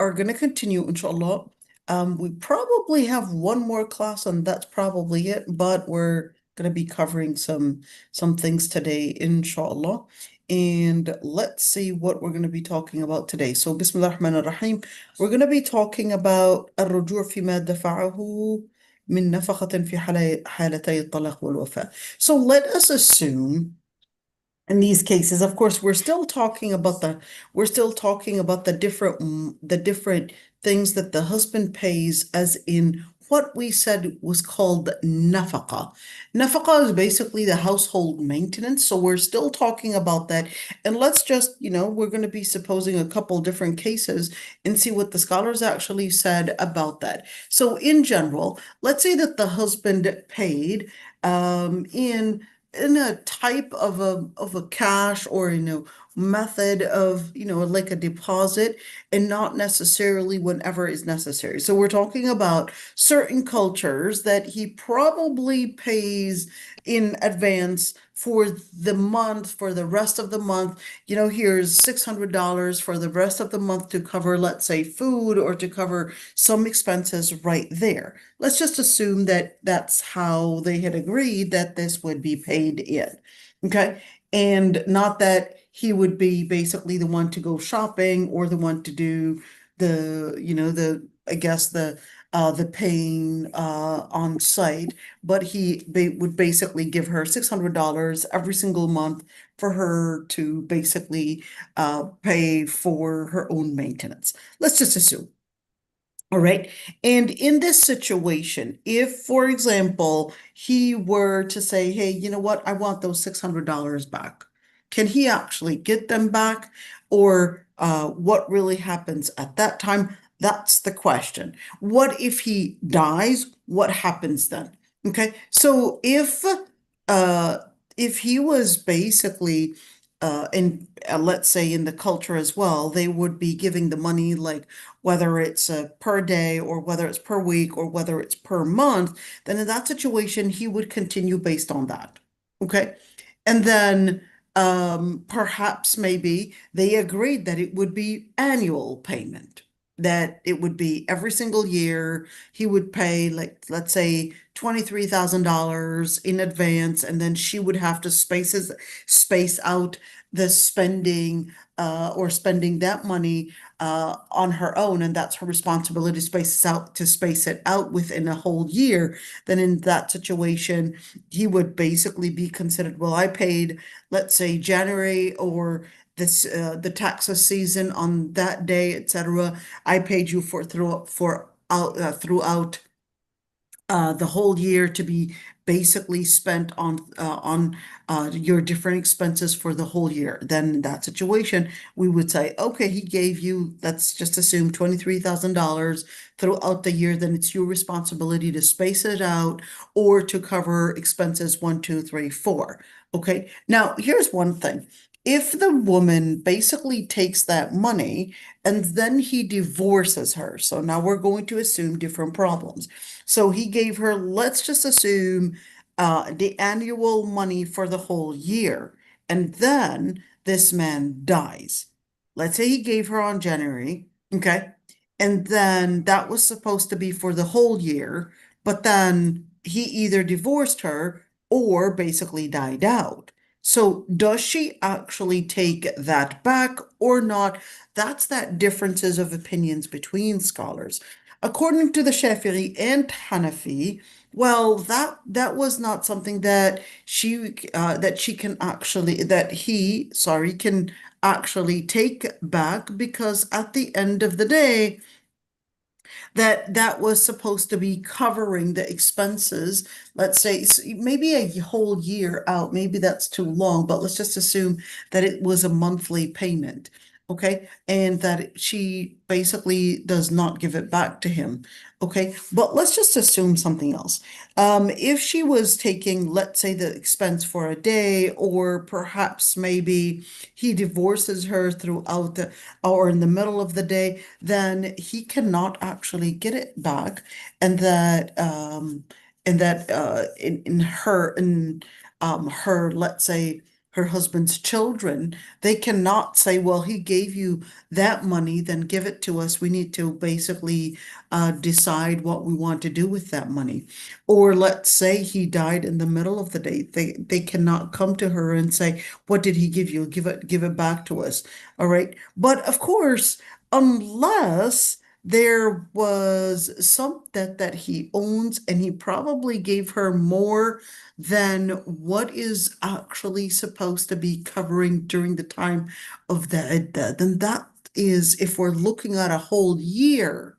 are going to continue, inshallah. We probably have one more class, and that's probably it. But we're going to be covering some things today, inshallah. And let's see what we're going to be talking about today. So, Bismillah ar-Rahman ar-Rahim. We're going to be talking about الرجوع فيما دفعه من نفقة في حالتي الطلاق والوفاة. So let us assume in these cases, of course, we're still talking about the different things that the husband pays, as in what we said was called nafaqa. Nafaqa is basically the household maintenance, so we're still talking about that. And let's just, we're going to be supposing a couple different cases and see what the scholars actually said about that. So in general, let's say that the husband paid in a type of a cash, or method of like a deposit, and not necessarily whenever is necessary. So we're talking about certain cultures that he probably pays in advance for the month, for the rest of the month. Here's $600 for the rest of the month to cover, let's say, food, or to cover some expenses right there. Let's just assume that that's how they had agreed that this would be paid in. Okay. And not that he would be basically the one to go shopping, or the one to do I guess the paying on site, but he would basically give her $600 every single month for her to basically pay for her own maintenance. Let's just assume. All right. And in this situation, if, for example, he were to say, hey, you know what? I want those $600 back. Can he actually get them back? Or what really happens at that time? That's the question. What if he dies? What happens then? Okay. So uh, if he was basically in let's say in the culture as well, they would be giving the money, like whether it's per day, or whether it's per week, or whether it's per month, then in that situation, he would continue based on that. Okay. And then perhaps maybe they agreed that it would be annual payment, that it would be every single year he would pay, like, let's say $23,000 in advance, and then she would have to space out the spending, or spending that money on her own, and that's her responsibility to space it out within a whole year. Then in that situation, he would basically be considered, well, I paid, let's say, January, or the taxes season on that day, etc. I paid you throughout the whole year to be basically spent on your different expenses for the whole year. Then in that situation, we would say, okay, he gave you, let's just assume $23,000 throughout the year. Then it's your responsibility to space it out, or to cover expenses one, two, three, four. Okay. Now, here's one thing. If the woman basically takes that money and then he divorces her, so now we're going to assume different problems. So he gave her, let's just assume, the annual money for the whole year. And then this man dies. Let's say he gave her on January, okay? And then that was supposed to be for the whole year, but then he either divorced her or basically died out. So does she actually take that back or not? That's that differences of opinions between scholars. According to the Shafi'i and Hanafi, well, that was not something that she can actually that he, sorry, can actually take back, because at the end of the day, that was supposed to be covering the expenses. Let's say maybe a whole year out, maybe that's too long, but let's just assume that it was a monthly payment. Okay. And that she basically does not give it back to him. Okay. But let's just assume something else. If she was taking, let's say, the expense for a day, or perhaps maybe he divorces her throughout the, or in the middle of the day, then he cannot actually get it back. And that in her, let's say, her husband's children, they cannot say, well, he gave you that money, then give it to us. We need to basically decide what we want to do with that money. Or let's say he died in the middle of the day. They cannot come to her and say, what did he give you? Give it back to us. All right. But of course, unless there was some debt that he owns and he probably gave her more than what is actually supposed to be covering during the time of the iddah, then that is, if we're looking at a whole year,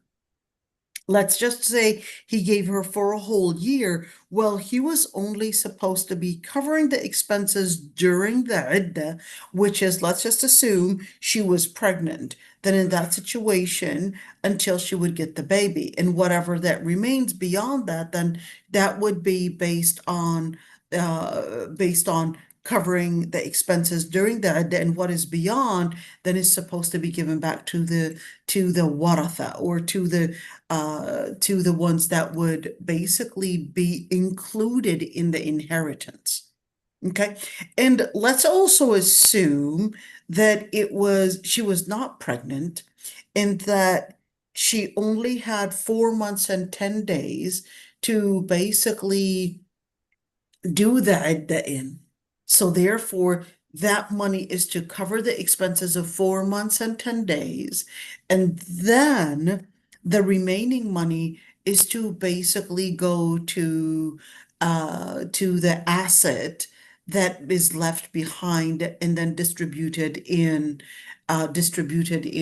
let's just say he gave her for a whole year. Well, he was only supposed to be covering the expenses during the iddah, which is, let's just assume she was pregnant. Then in that situation, until she would get the baby, and whatever that remains beyond that, then that would be based on covering the expenses during the iddah, and what is beyond then is supposed to be given back to the waratha, or to the ones that would basically be included in the inheritance. Okay. And let's also assume that she was not pregnant, and that she only had 4 months and 10 days to basically do the iddah in. So therefore, that money is to cover the expenses of 4 months and 10 days. And then the remaining money is to basically go to the asset that is left behind, and then distributed in the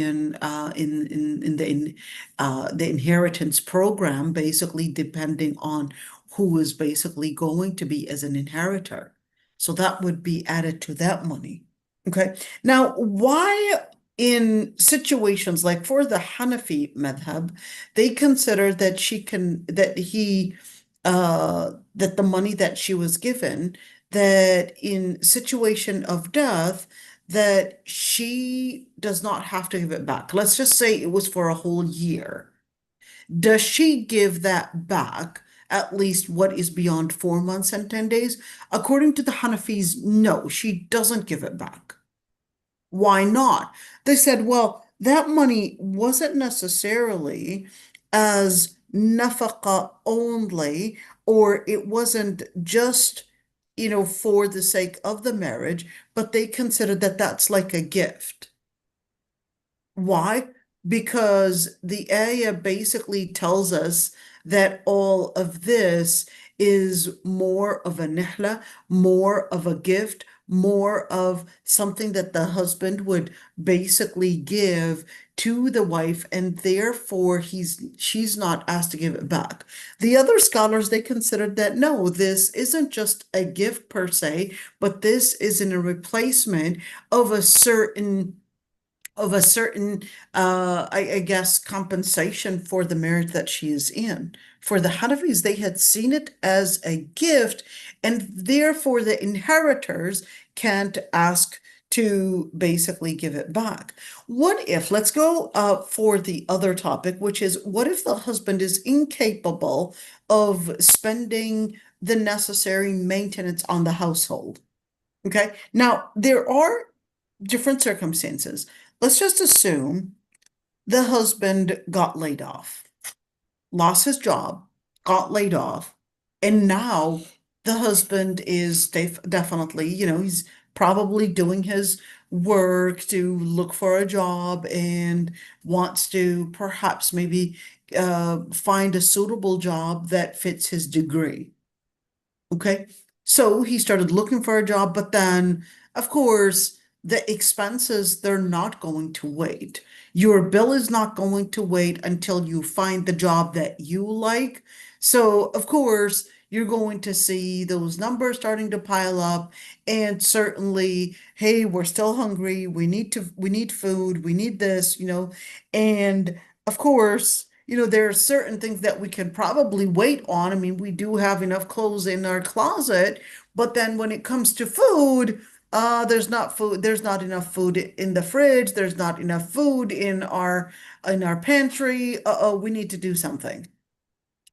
inheritance program, basically depending on who is basically going to be as an inheritor. So that would be added to that money. Okay. Now, why in situations like for the Hanafi madhab, they consider that that the money that she was given, that in situation of death, that she does not have to give it back. Let's just say it was for a whole year. Does she give that back, at least what is beyond 4 months and 10 days? According to the Hanafis, no, she doesn't give it back. Why not? They said, well, that money wasn't necessarily as nafaqa only, or it wasn't just, for the sake of the marriage, but they considered that that's like a gift. Why? Because the ayah basically tells us that all of this is more of a nihla, more of a gift, more of something that the husband would basically give to the wife, and therefore she's not asked to give it back. The other scholars, they considered that no, this isn't just a gift per se, but this is in a replacement of a certain I guess compensation for the marriage that she is in. For the Hanafis, they had seen it as a gift, and therefore the inheritors can't ask to basically give it back. What if, let's go for the other topic, which is, what if the husband is incapable of spending the necessary maintenance on the household? Okay. Now, there are different circumstances. Let's just assume the husband got laid off, lost his job, got laid off, and now the husband is definitely, he's probably doing his work to look for a job, and wants to perhaps maybe find a suitable job that fits his degree. Okay. So he started looking for a job, but then, of course, the expenses, they're not going to wait. Your bill is not going to wait until you find the job that you like. So, of course, you're going to see those numbers starting to pile up, and certainly, hey, we're still hungry. We need food. We need this, and of course, there are certain things that we can probably wait on. I mean, we do have enough clothes in our closet, but then when it comes to food, there's not enough food in the fridge, there's not enough food in our pantry. Uh-oh, we need to do something.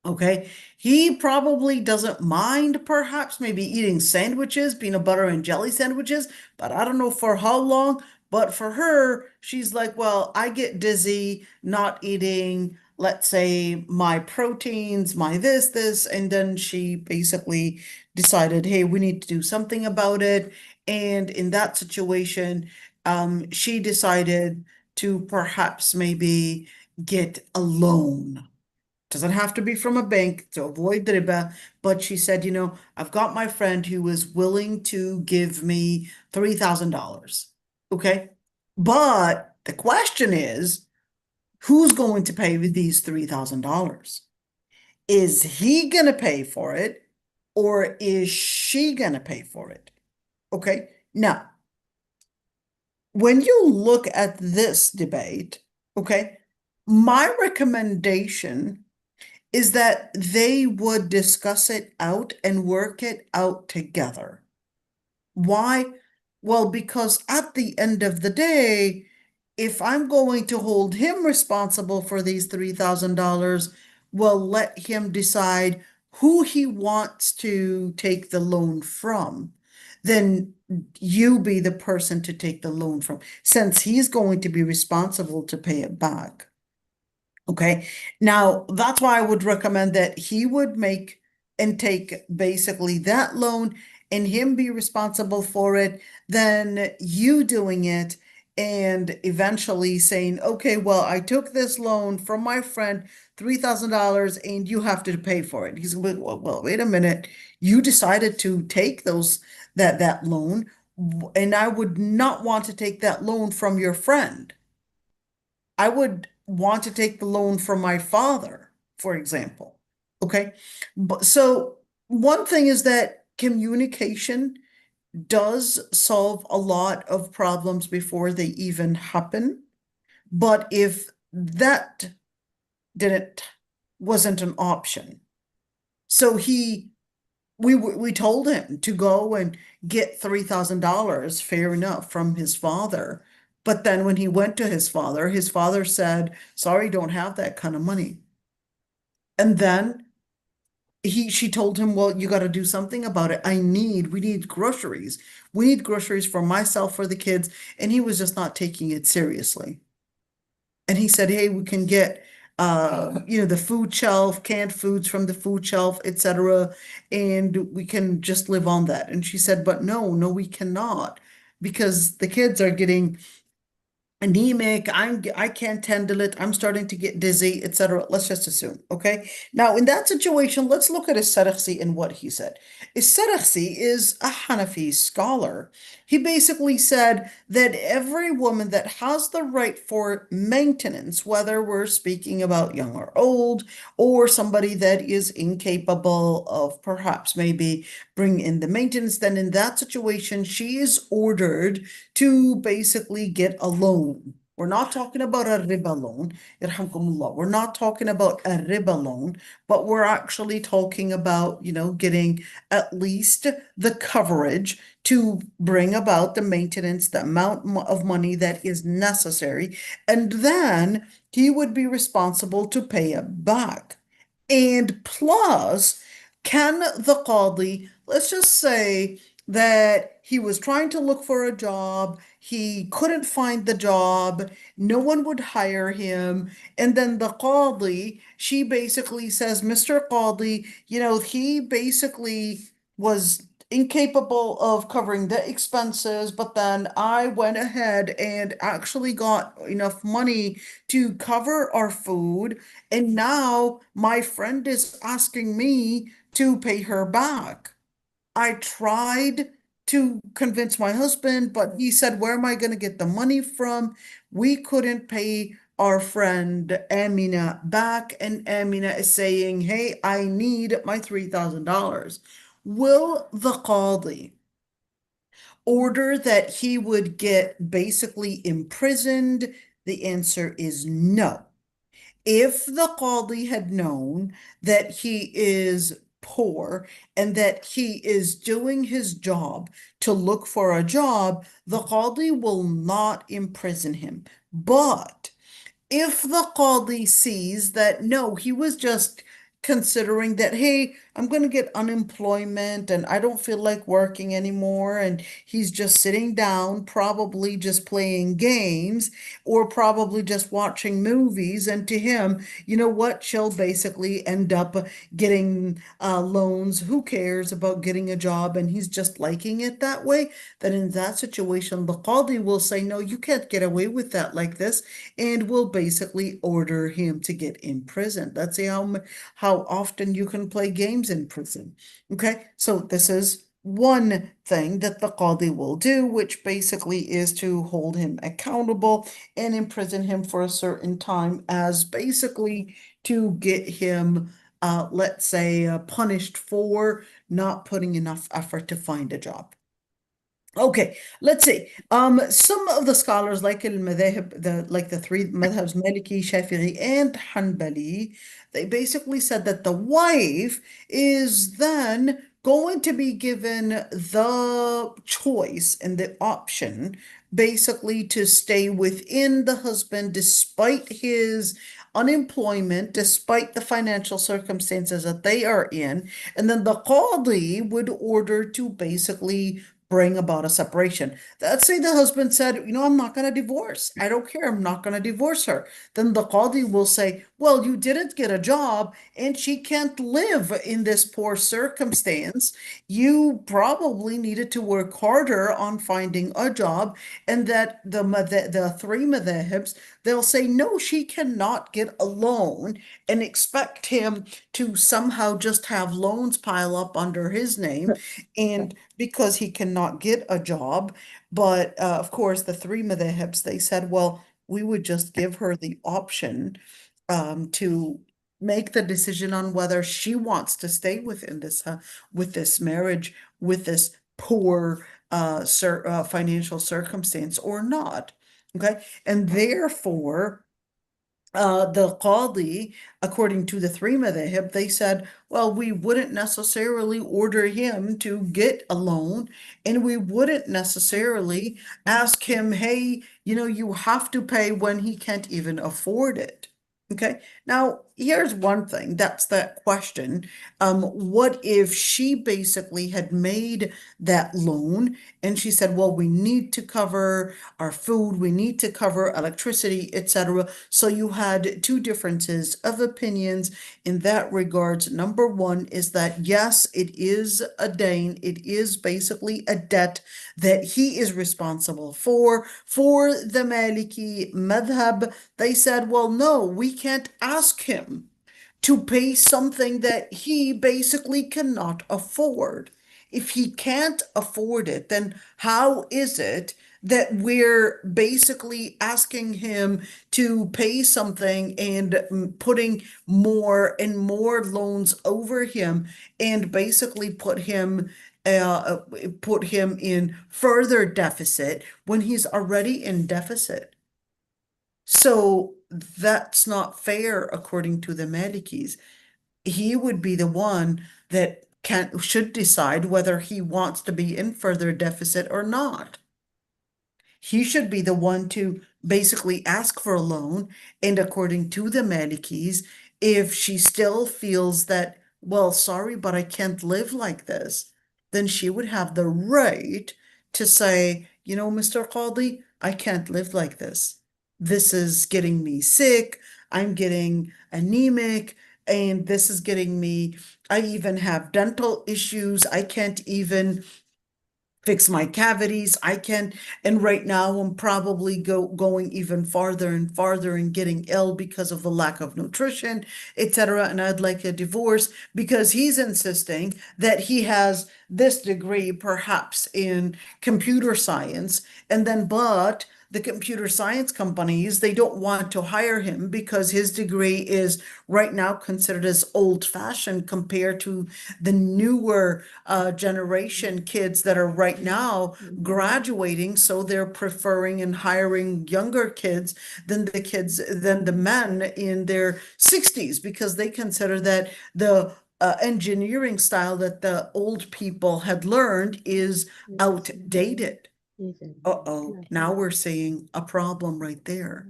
Okay. He probably doesn't mind perhaps maybe eating sandwiches, peanut butter and jelly sandwiches, but I don't know for how long. But for her, she's like, well, I get dizzy not eating, let's say, my proteins, my this, and then she basically decided, hey, we need to do something about it. And in that situation, she decided to perhaps maybe get a loan. Doesn't have to be from a bank to avoid the riba, but she said, I've got my friend who is willing to give me $3,000. Okay. But the question is, who's going to pay with these $3,000? Is he going to pay for it or is she going to pay for it? Okay. Now, when you look at this debate, okay, my recommendation is that they would discuss it out and work it out together. Why? Well, because at the end of the day, if I'm going to hold him responsible for these $3,000, well, let him decide who he wants to take the loan from. Then you be the person to take the loan from, since he's going to be responsible to pay it back. Okay. Now, that's why I would recommend that he would make and take basically that loan and him be responsible for it, then you doing it and eventually saying, okay, well, I took this loan from my friend, $3,000, and you have to pay for it. He's like, well, wait a minute. You decided to take that loan, and I would not want to take that loan from your friend. I would want to take the loan from my father, for example. Okay. But so one thing is that communication does solve a lot of problems before they even happen. But if that didn't wasn't an option, so we told him to go and get $3,000, fair enough, from his father. But then when he went to his father said, sorry, don't have that kind of money. And then she told him, well, you got to do something about it. We need groceries. We need groceries for myself, for the kids. And he was just not taking it seriously. And he said, hey, we can get the food shelf, canned foods from the food shelf, etc. And we can just live on that. And she said, but no, we cannot, because the kids are getting anemic. I can't handle it. I'm starting to get dizzy, etc. Let's just assume. Okay. Now, in that situation, let's look at Sarakhsi and what he said. Sarakhsi is a Hanafi scholar. He basically said that every woman that has the right for maintenance, whether we're speaking about young or old, or somebody that is incapable of perhaps maybe bring in the maintenance, then in that situation, she is ordered to basically get a loan. We're not talking about a riba loan, irhamkumullah. We're not talking about a riba loan, but we're actually talking about, getting at least the coverage to bring about the maintenance, the amount of money that is necessary, and then he would be responsible to pay it back. And plus, can the qadi, let's just say that he was trying to look for a job, he couldn't find the job, no one would hire him, and then the qadi, she basically says, Mr. Qadi, he basically was incapable of covering the expenses, but then I went ahead and actually got enough money to cover our food, and now my friend is asking me to pay her back. I tried to convince my husband, but he said, where am I going to get the money from? We couldn't pay our friend Amina back, and Amina is saying, hey, I need my $3,000. Will the Qadi order that he would get basically imprisoned? The answer is no. If the Qadi had known that he is poor and that he is doing his job to look for a job, the Qadi will not imprison him. But if the Qadi sees that no, he was just considering that, hey, I'm going to get unemployment and I don't feel like working anymore. And he's just sitting down, probably just playing games or probably just watching movies. And to him, you know what? She'll basically end up getting loans. Who cares about getting a job? And he's just liking it that way. Then in that situation, the Qadi will say, no, you can't get away with that like this, and will basically order him to get imprisoned. Let's see how often you can play games in prison. Okay, so this is one thing that the Qadi will do, which basically is to hold him accountable and imprison him for a certain time as basically to get him, let's say, punished for not putting enough effort to find a job. Okay, let's see. Some of the scholars, like the three madhabs, Maliki, Shafi'i, and Hanbali, they basically said that the wife is then going to be given the choice and the option, basically to stay within the husband despite his unemployment, despite the financial circumstances that they are in, and then the Qadi would order to basically bring about a separation. Let's say the husband said, I'm not going to divorce. I don't care. I'm not going to divorce her. Then the Qadi will say, well, you didn't get a job and she can't live in this poor circumstance. You probably needed to work harder on finding a job. And that the three madhahibs, they'll say, no, she cannot get a loan and expect him to somehow just have loans pile up under his name. And because he cannot get a job. But of course, the three madhahibs, they said, well, we would just give her the option to make the decision on whether she wants to stay within with this marriage, with this poor financial circumstance or not. Okay. And therefore, the Qadi, according to the three madhahib, they said, well, we wouldn't necessarily order him to get a loan, and we wouldn't necessarily ask him, hey, you have to pay when he can't even afford it. Okay. Now, here's one thing. That's that question. What if she basically had made that loan and she said, well, we need to cover our food, we need to cover electricity, etc. So you had two differences of opinions in that regards. Number one is that yes, it is a dain, it is basically a debt that he is responsible for. For the Maliki madhab, they said, well, no, we can't ask him to pay something that he basically cannot afford. If he can't afford it, then how is it that we're basically asking him to pay something and putting more and more loans over him and basically uh, put him in further deficit when he's already in deficit? So that's not fair according to the Malikis. He would be the one that should decide whether he wants to be in further deficit or not. He should be the one to basically ask for a loan. And according to the Malikis, if she still feels that, well, sorry, but I can't live like this, then she would have the right to say, Mr. Qadi, I can't live like this. This is getting me sick. I'm getting anemic. And this is getting me, I even have dental issues. I can't even fix my cavities. I can, and right now I'm probably going even farther and farther and getting ill because of the lack of nutrition, etc. And I'd like a divorce because he's insisting that he has this degree, perhaps in computer science, and then but the computer science companies, they don't want to hire him because his degree is right now considered as old-fashioned compared to the newer generation kids that are right now graduating. So they're preferring and hiring younger kids than the men in their 60s because they consider that the engineering style that the old people had learned is outdated. Uh-oh, now we're seeing a problem right there.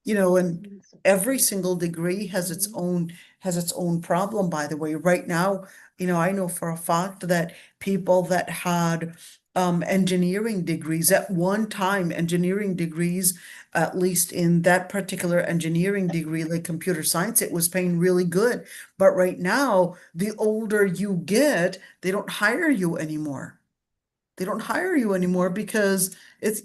And every single degree has its own problem, by the way. Right now, I know for a fact that people that had engineering degrees at one time, engineering degrees, at least in that particular engineering degree, like computer science, it was paying really good. But right now, the older you get, they don't hire you anymore. They don't hire you anymore because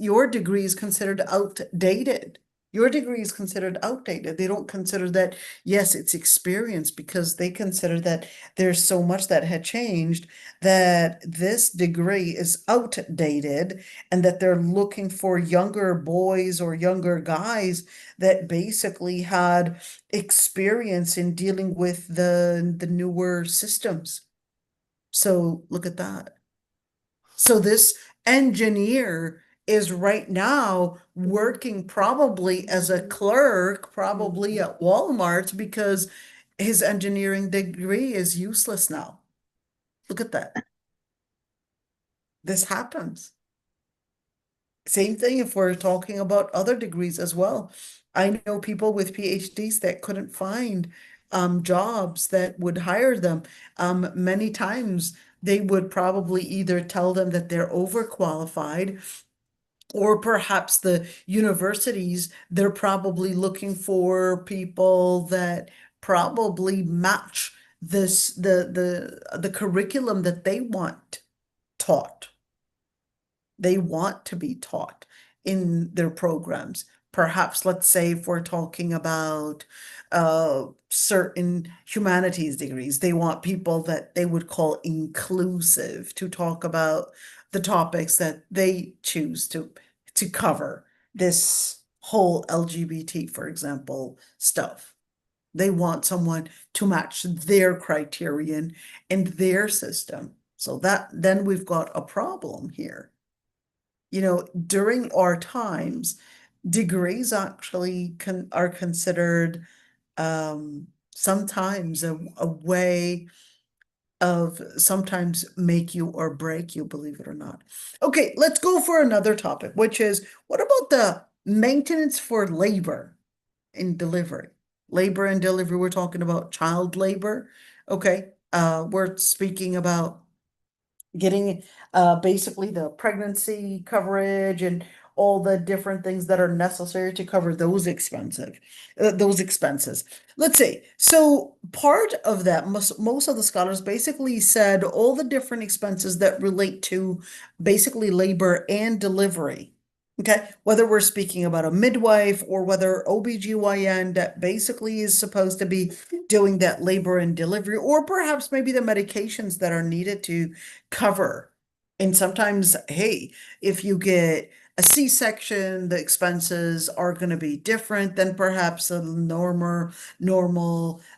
your degree is considered outdated. Your degree is considered outdated. They don't consider that, yes, it's experience because they consider that there's so much that had changed that this degree is outdated and that they're looking for younger boys or younger guys that basically had experience in dealing with the newer systems. So look at that. So this engineer is right now working probably as a clerk, probably at Walmart, because his engineering degree is useless now. Look at that. This happens. Same thing if we're talking about other degrees as well. I know people with PhDs that couldn't find jobs that would hire them. Many times they would probably either tell them that they're overqualified, or perhaps the universities, they're probably looking for people that probably match the curriculum that they want taught. They want to be taught in their programs. Perhaps, let's say, if we're talking about certain humanities degrees, they want people that they would call inclusive to talk about the topics that they choose to cover. This whole LGBT, for example, stuff. They want someone to match their criterion and their system. So that then we've got a problem here. During our times, degrees actually are considered sometimes a way of sometimes make you or break you, believe it or not. Okay, let's go for another topic, which is what about the maintenance for labor in delivery? Labor and delivery, we're talking about child labor. Okay, we're speaking about getting basically the pregnancy coverage and all the different things that are necessary to cover those expenses. Let's see. So part of that, most of the scholars basically said all the different expenses that relate to basically labor and delivery. Okay, whether we're speaking about a midwife or whether OBGYN that basically is supposed to be doing that labor and delivery, or perhaps maybe the medications that are needed to cover. And sometimes, hey, if you get a C-section, the expenses are going to be different than perhaps a normal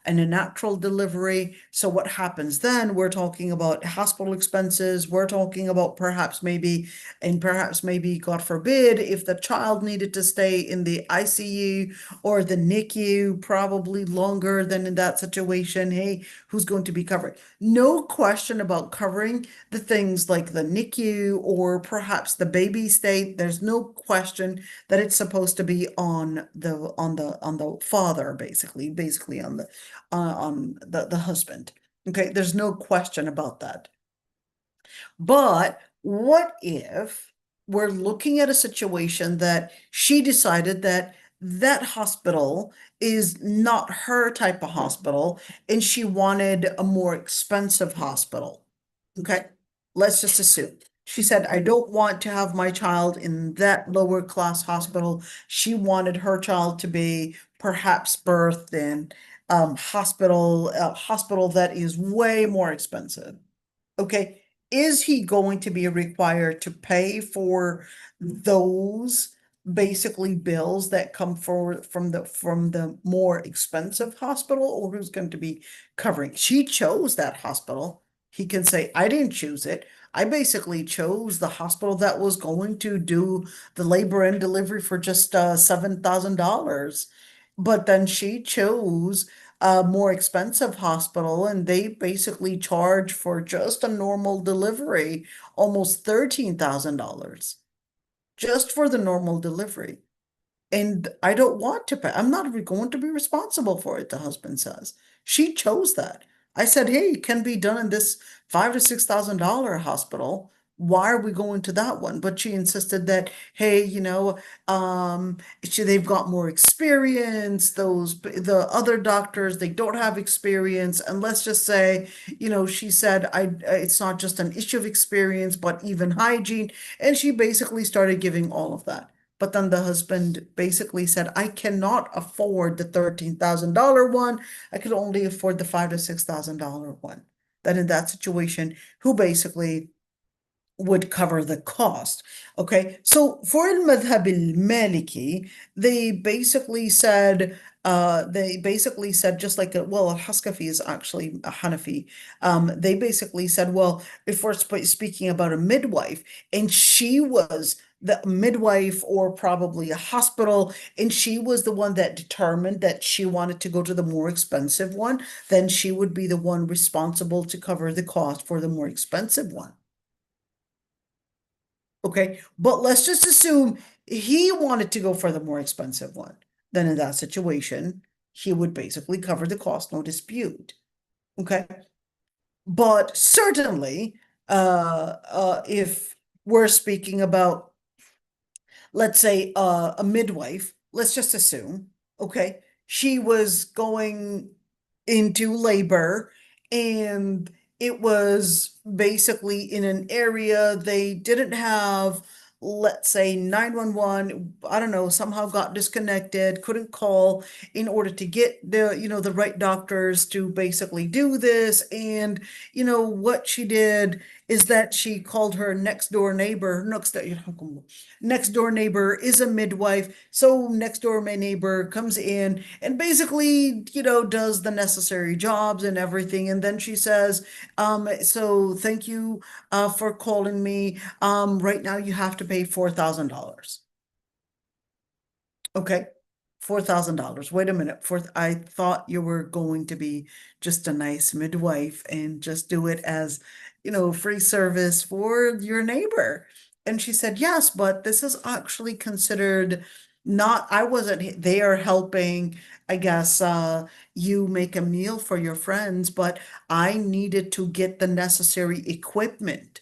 and a natural delivery. So what happens then? We're talking about hospital expenses. We're talking about perhaps maybe, God forbid, if the child needed to stay in the ICU or the NICU, probably longer than in that situation. Hey, who's going to be covering? No question about covering the things like the NICU or perhaps the baby state. There's no question that it's supposed to be on the father, basically on the husband. Okay, there's no question about that. But what if we're looking at a situation that she decided that that hospital is not her type of hospital and she wanted a more expensive hospital? Okay, let's just assume. She said, I don't want to have my child in that lower class hospital. She wanted her child to be perhaps birthed in hospital that is way more expensive. Okay, is he going to be required to pay for those basically bills that come forward from the more expensive hospital, or who's going to be covering? She chose that hospital. He can say, I didn't choose it. I basically chose the hospital that was going to do the labor and delivery for just $7,000. But then she chose a more expensive hospital and they basically charge for just a normal delivery almost $13,000 just for the normal delivery. And I don't want to pay. I'm not even going to be responsible for it, the husband says. She chose that. I said, hey, it can be done in this $5,000 to $6,000 hospital. Why are we going to that one? But she insisted that, hey, they've got more experience. The other doctors, they don't have experience. And let's just say, she said, it's not just an issue of experience, but even hygiene. And she basically started giving all of that. But then the husband basically said, I cannot afford the $13,000 one. I could only afford the $5,000 to $6,000 one. Then in that situation, who basically would cover the cost. Okay, so for al-madhhab al-maliki, they basically said just like al-Haskafi is actually a Hanafi. They basically said, well, if we're speaking about a midwife and she was the midwife or probably a hospital, and she was the one that determined that she wanted to go to the more expensive one, then she would be the one responsible to cover the cost for the more expensive one. Okay, but let's just assume he wanted to go for the more expensive one. Then in that situation, he would basically cover the cost, no dispute. Okay, but certainly, if we're speaking about, let's say, a midwife, let's just assume, okay, she was going into labor and it was basically in an area they didn't have, let's say 911, I don't know, somehow got disconnected, couldn't call in order to get the right doctors to basically do this. And what she did is that she called her next door neighbor. Next door neighbor is a midwife, so next door my neighbor comes in and basically does the necessary jobs and everything. And then she says, so thank you for calling me. Right now you have to pay $4,000. Okay, $4,000. Wait a minute. I thought you were going to be just a nice midwife and just do it as, free service for your neighbor. And she said, yes, but this is actually considered not, I wasn't there helping, I guess, you make a meal for your friends, but I needed to get the necessary equipment.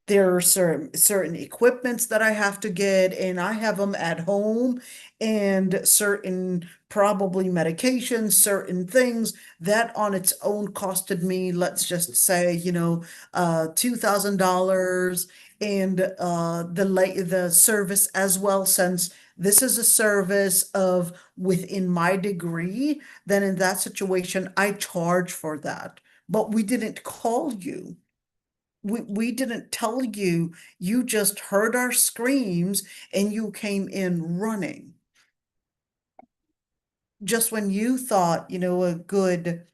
There are certain equipments that I have to get, and I have them at home, and certain probably medications, certain things that on its own costed me, let's just say, $2,000, and the service as well, since this is a service of within my degree, then in that situation, I charge for that. But we didn't call you. We didn't tell you, you just heard our screams and you came in running. Just when you thought, a good,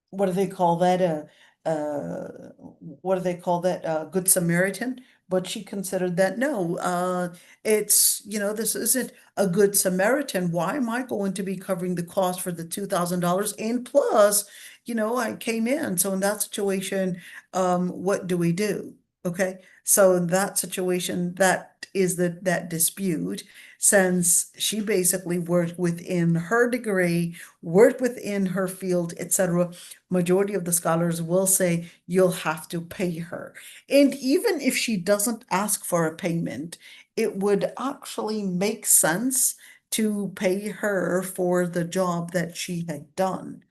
what do they call that? What do they call that? A good Samaritan. But she considered that no, this isn't a good Samaritan. Why am I going to be covering the cost for the $2,000? And plus, I came in. So in that situation, what do we do? Okay. So in that situation, that is that dispute, since she basically worked within her degree, worked within her field, etc. Majority of the scholars will say you'll have to pay her. And even if she doesn't ask for a payment, it would actually make sense to pay her for the job that she had done.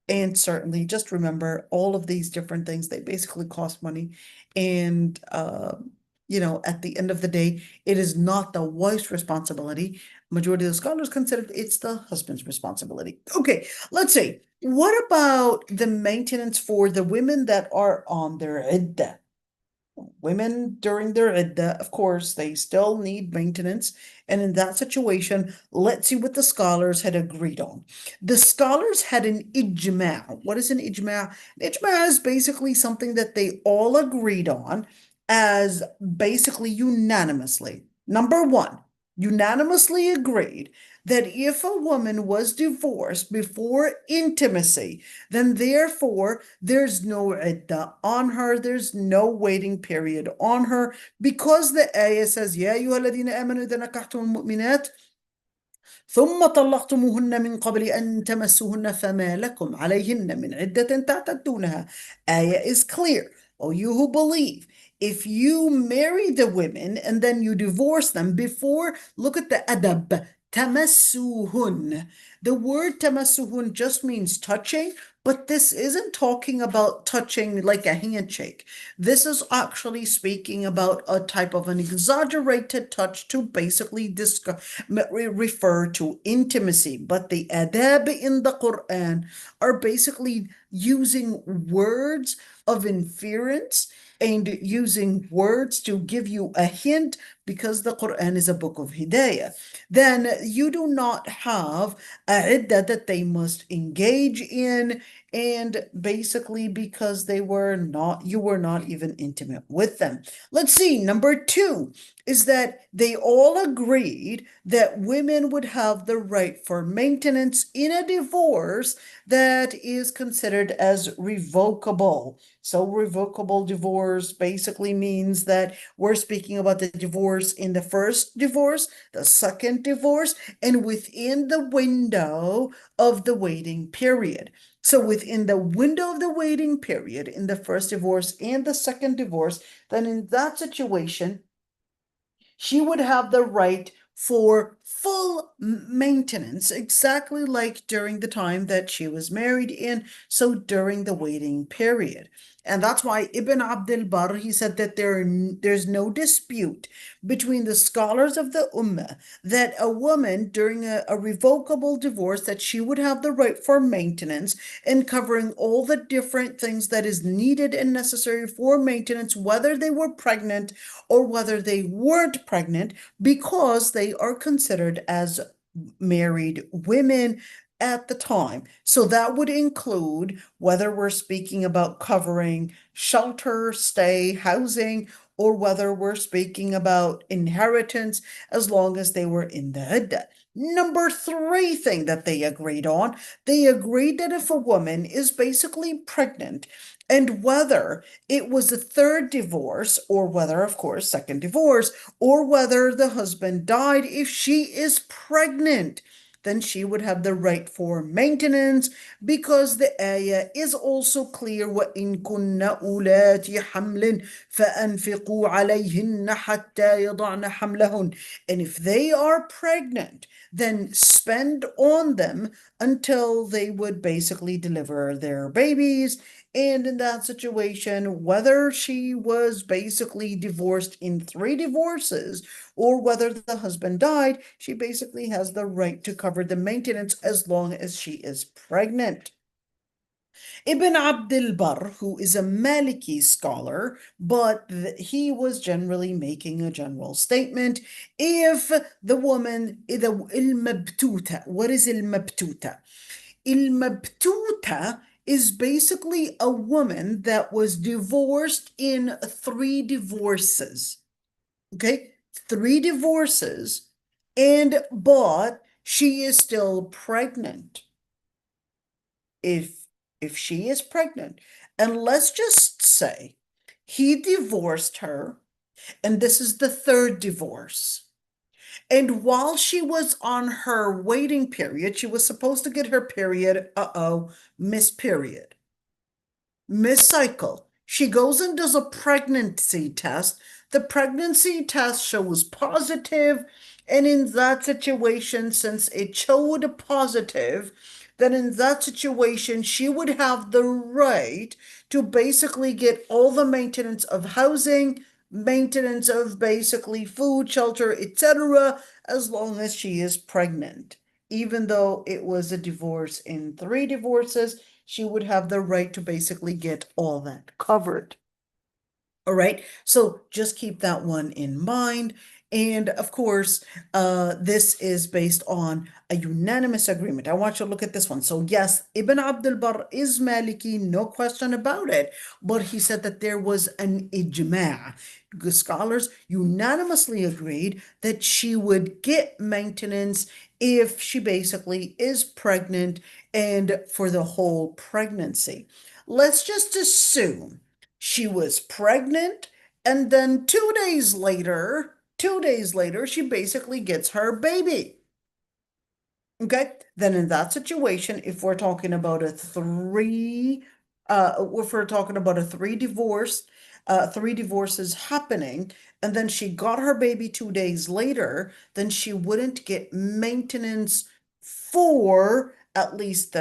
And certainly just remember all of these different things, they basically cost money. And, at the end of the day, it is not the wife's responsibility. Majority of the scholars consider it's the husband's responsibility. Okay, let's see. What about the maintenance for the women that are on their iddah? Women during their iddah, of course, they still need maintenance. And in that situation, let's see what the scholars had agreed on. The scholars had an ijma'. What is an ijma'? An ijma' is basically something that they all agreed on as basically unanimously. Number one, unanimously agreed that if a woman was divorced before intimacy, then therefore there's no iddah on her, there's no waiting period on her, because the ayah says, Ya ayyuhalladhina amanu idha nakahtum al-mu'minat ثم طلقتموهن من قبل أن تمسوهن فما لكم عليهن من عدة تعتدونها. Ayah is clear. Oh, you who believe, if you marry the women and then you divorce them before, look at the adab, tamassuhun. The word tamassuhun just means touching, but this isn't talking about touching like a handshake. This is actually speaking about a type of an exaggerated touch to basically refer to intimacy. But the adab in the Quran are basically using words of inference and using words to give you a hint because the Quran is a book of hidayah. Then you do not have a iddah that they must engage in, and basically because you were not even intimate with them. Let's see, number two is that they all agreed that women would have the right for maintenance in a divorce that is considered as revocable. So revocable divorce basically means that we're speaking about the divorce in the first divorce, the second divorce, and within the window of the waiting period. So within the window of the waiting period in the first divorce and the second divorce, then in that situation, she would have the right for full maintenance, exactly like during the time that she was married in, so during the waiting period. And that's why Ibn Abdul Barr, he said that there's no dispute between the scholars of the Ummah that a woman during a revocable divorce, that she would have the right for maintenance and covering all the different things that is needed and necessary for maintenance, whether they were pregnant or whether they weren't pregnant, because they are considered as married women at the time. So that would include whether we're speaking about covering shelter, stay, housing, or whether we're speaking about inheritance, as long as they were in the iddah. Number three thing that they agreed on, they agreed that if a woman is basically pregnant, and whether it was a third divorce, or whether, of course, second divorce, or whether the husband died, if she is pregnant, then she would have the right for maintenance, because the ayah is also clear. وَإِن كُنَّ أُولَاتِ حَمْلٍ فَأَنفِقُوا عَلَيْهِنَّ حَتَّى يَضَعْنَ حَمْلَهُنْ. And if they are pregnant, then spend on them until they would basically deliver their babies. And in that situation, whether she was basically divorced in three divorces or whether the husband died, she basically has the right to cover the maintenance as long as she is pregnant. Ibn Abdul Barr, who is a Maliki scholar, but he was generally making a general statement. If the woman, il-mabtuta, what is il-mabtuta? Il-mabtuta is basically a woman that was divorced in three divorces. Okay, three divorces, but she is still pregnant. If she is pregnant, and let's just say he divorced her, and this is the third divorce. And while she was on her waiting period, she was supposed to get her period. Miss period. Miss cycle. She goes and does a pregnancy test. The pregnancy test shows positive, and in that situation, since it showed positive, then in that situation, she would have the right to basically get all the maintenance of housing, maintenance of basically food, shelter, etc., as long as she is pregnant. Even though it was a divorce in three divorces, she would have the right to basically get all that covered. All right, so just keep that one in mind. And of course, this is based on a unanimous agreement. I want you to look at this one. So yes, Ibn Abdul Barr is Maliki, no question about it, but he said that there was an ijma'. Scholars unanimously agreed that she would get maintenance if she basically is pregnant and for the whole pregnancy. Let's just assume she was pregnant, and then 2 days later, she basically gets her baby. Okay, then in that situation, if we're talking about a three, if we're talking about a three divorces happening, and then she got her baby 2 days later, then she wouldn't get maintenance for at least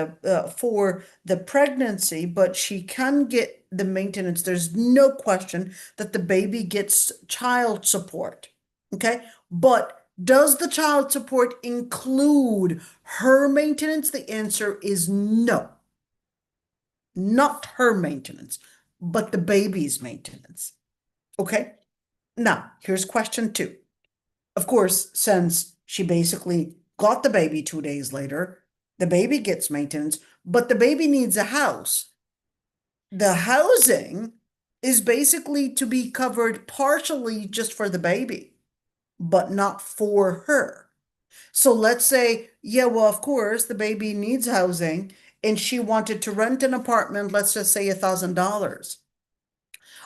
for the pregnancy, but she can get the maintenance. There's no question that the baby gets child support. Okay, but does the child support include her maintenance? The answer is no, not her maintenance, but the baby's maintenance. Okay. Now, here's question two. Of course, since she basically got the baby 2 days later, the baby gets maintenance, but the baby needs a house. The housing is basically to be covered partially just for the baby, but not for her. So let's say, yeah, well, of course, the baby needs housing and she wanted to rent an apartment, let's just say $1,000.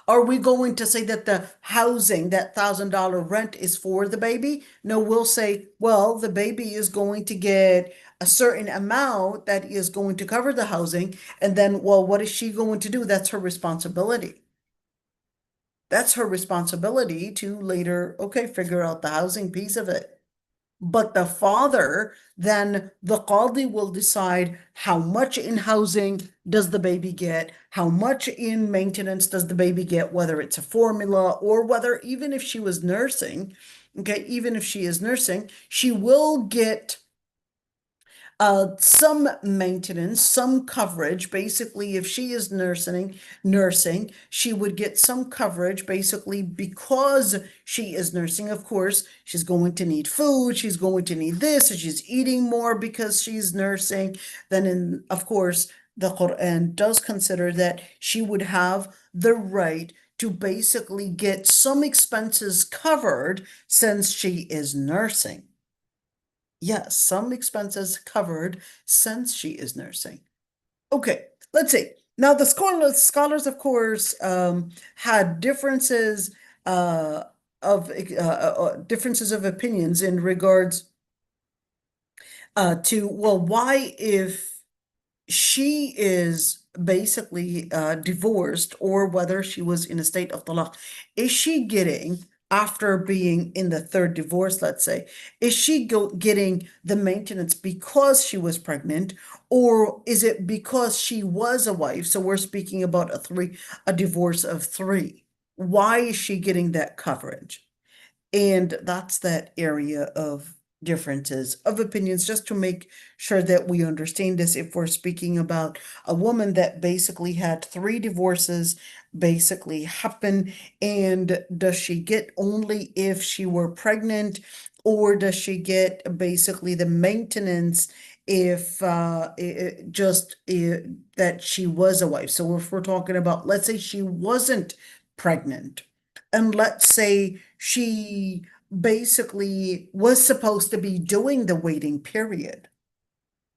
Are we going to say that the housing, that $1,000 rent is for the baby? No, we'll say, well, the baby is going to get a certain amount that is going to cover the housing. And then, well, what is she going to do? That's her responsibility. That's her responsibility to later, okay, figure out the housing piece of it. But the father, then the qadi will decide how much in housing does the baby get, how much in maintenance does the baby get, whether it's a formula or whether even if she was nursing, okay, even if she is nursing, she will get some maintenance, some coverage. Basically, if she is nursing, she would get some coverage basically because she is nursing. Of course, she's going to need food, she's going to need this, and she's eating more because she's nursing. Then, of course, the Quran does consider that she would have the right to basically get some expenses covered since she is nursing. Yes, some expenses covered since she is nursing. Okay, let's see. Now the scholars of course, had differences of opinions in regards to, well, why if she is basically divorced, or whether she was in a state of talaq, is she getting, after being in the third divorce, let's say, is she getting the maintenance because she was pregnant, or is it because she was a wife? So we're speaking about a divorce of three. Why is she getting that coverage? And that's that area of differences of opinions, just to make sure that we understand this. If we're speaking about a woman that basically had three divorces basically happen, and does she get only if she were pregnant, or does she get basically the maintenance if that she was a wife? So if we're talking about, let's say she wasn't pregnant, and let's say she basically was supposed to be doing the waiting period.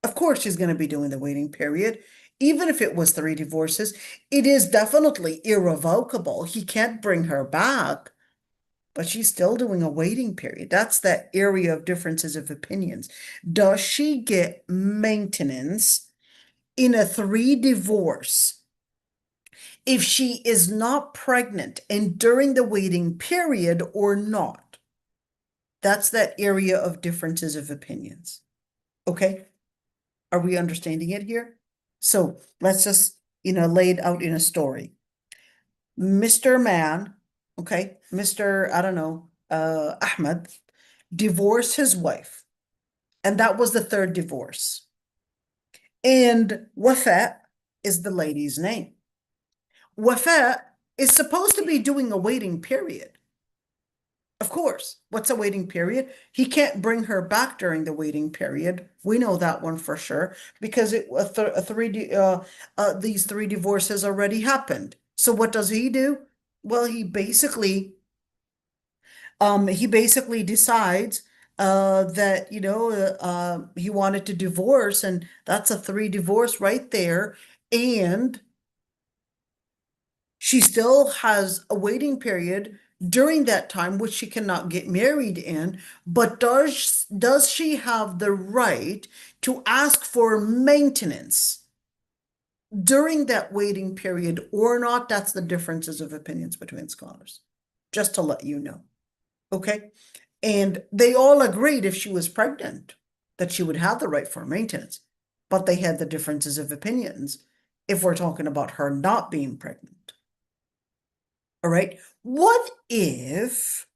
Of course, she's going to be doing the waiting period. Even if it was three divorces, it is definitely irrevocable. He can't bring her back, but she's still doing a waiting period. That's that area of differences of opinions. Does she get maintenance in a three divorce if she is not pregnant and during the waiting period or not? That's that area of differences of opinions. Okay? Are we understanding it here? So let's just, lay it out in a story. Mr. Man, okay, Mr. I don't know, Ahmed, divorced his wife. And that was the third divorce. And Wafa is the lady's name. Wafa is supposed to be doing a waiting period. Of course, what's a waiting period? He can't bring her back during the waiting period. We know that one for sure because these three divorces already happened. So what does he do? Well, he basically decides that he wanted to divorce, and that's a three divorce right there. And she still has a waiting period during that time, which she cannot get married in, but does she have the right to ask for maintenance during that waiting period or not? That's the differences of opinions between scholars, just to let you know. Okay. And they all agreed if she was pregnant that she would have the right for maintenance, but they had the differences of opinions if we're talking about her not being pregnant. All right. What if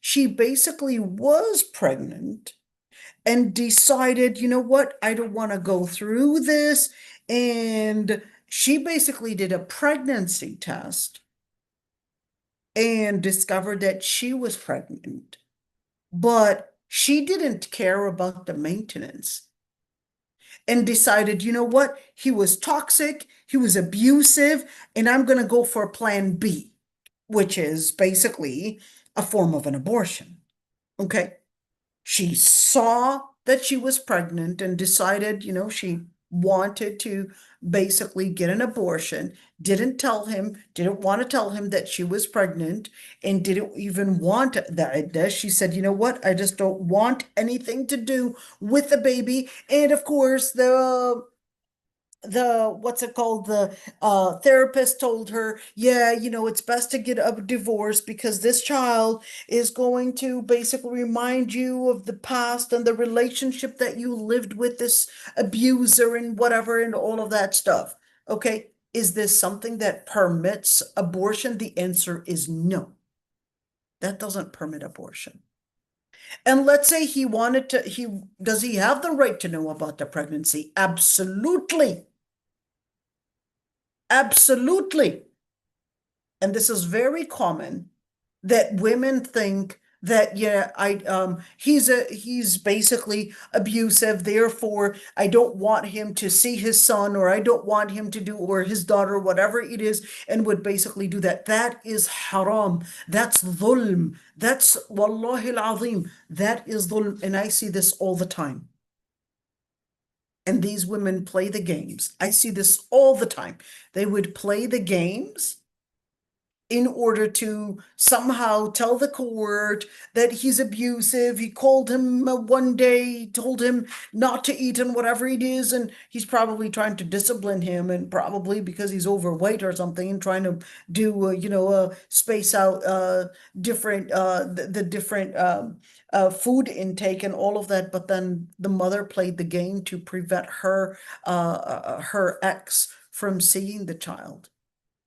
she basically was pregnant and decided, you know what, I don't want to go through this, and she basically did a pregnancy test and discovered that she was pregnant, but she didn't care about the maintenance and decided, you know what, he was toxic, he was abusive, and I'm going to go for plan B, which is basically a form of an abortion. Okay. She saw that she was pregnant and decided, you know, she wanted to basically get an abortion, didn't want to tell him that she was pregnant, and didn't even want that. She said, you know what, I just don't want anything to do with the baby. And of course, what's it called, the therapist told her, yeah, you know, it's best to get a divorce because this child is going to basically remind you of the past and the relationship that you lived with this abuser and whatever and all of that stuff. Okay, is this something that permits abortion? The answer is no. That doesn't permit abortion. And let's say does he have the right to know about the pregnancy? Absolutely. Absolutely. And this is very common that women think that, yeah, he's basically abusive, therefore I don't want him to see his son, or I don't want him to do, or his daughter, whatever it is, and would basically do that. That is haram. That's dhulm. That's wallahi al-azim. That is dhulm. And I see this all the time. And these women play the games. I see this all the time. They would play the games in order to somehow tell the court that he's abusive. He called him one day, told him not to eat and whatever it is, and he's probably trying to discipline him, and probably because he's overweight or something, and trying to do, space out different the different food intake and all of that. But then the mother played the game to prevent her ex from seeing the child.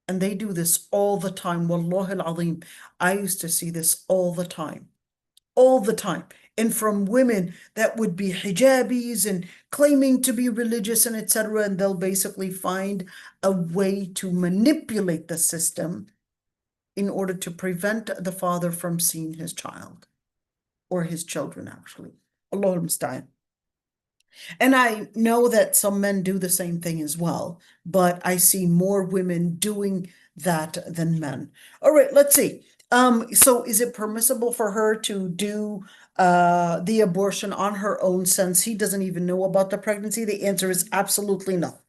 And they do this all the time. Wallahi al-azim. I used to see this all the time. All the time. And from women that would be hijabis and claiming to be religious and etc. And they'll basically find a way to manipulate the system in order to prevent the father from seeing his child, or his children, actually. Allahul musta'an. And I know that some men do the same thing as well, but I see more women doing that than men. All right, let's see. So is it permissible for her to do the abortion on her own since he doesn't even know about the pregnancy? The answer is absolutely no.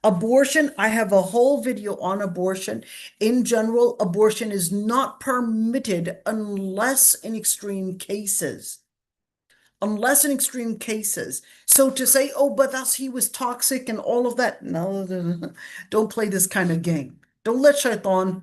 Abortion, I have a whole video on abortion. In general, abortion is not permitted unless in extreme cases. Unless in extreme cases. So to say, oh, but he was toxic and all of that. No, don't play this kind of game. Don't let shaitan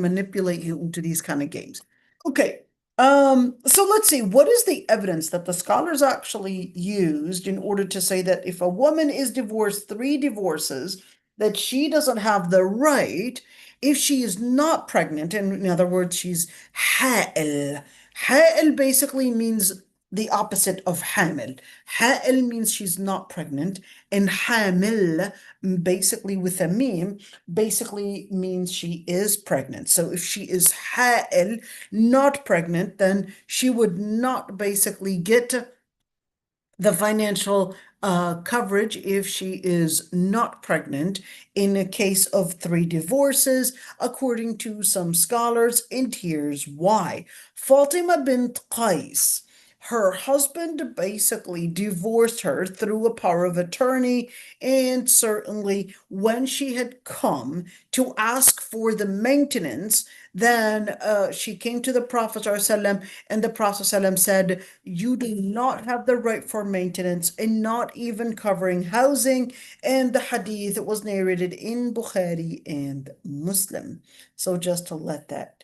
manipulate you into these kind of games. Okay. So let's see, what is the evidence that the scholars actually used in order to say that if a woman is divorced 3 divorces, that she doesn't have the right if she is not pregnant? And in other words, she's ha'il. Ha'il basically means the opposite of hamil. Ha'il means she's not pregnant, and hamil, basically with a meme, basically means she is pregnant. So if she is ha'il, not pregnant, then she would not basically get the financial coverage if she is not pregnant in a case of 3 divorces, according to some scholars. And here's why. Fatima bint Qais, her husband basically divorced her through a power of attorney, and certainly when she had come to ask for the maintenance, then she came to the Prophet ﷺ, and the Prophet ﷺ said, you do not have the right for maintenance, and not even covering housing. And the hadith was narrated in Bukhari and Muslim. So just to let that,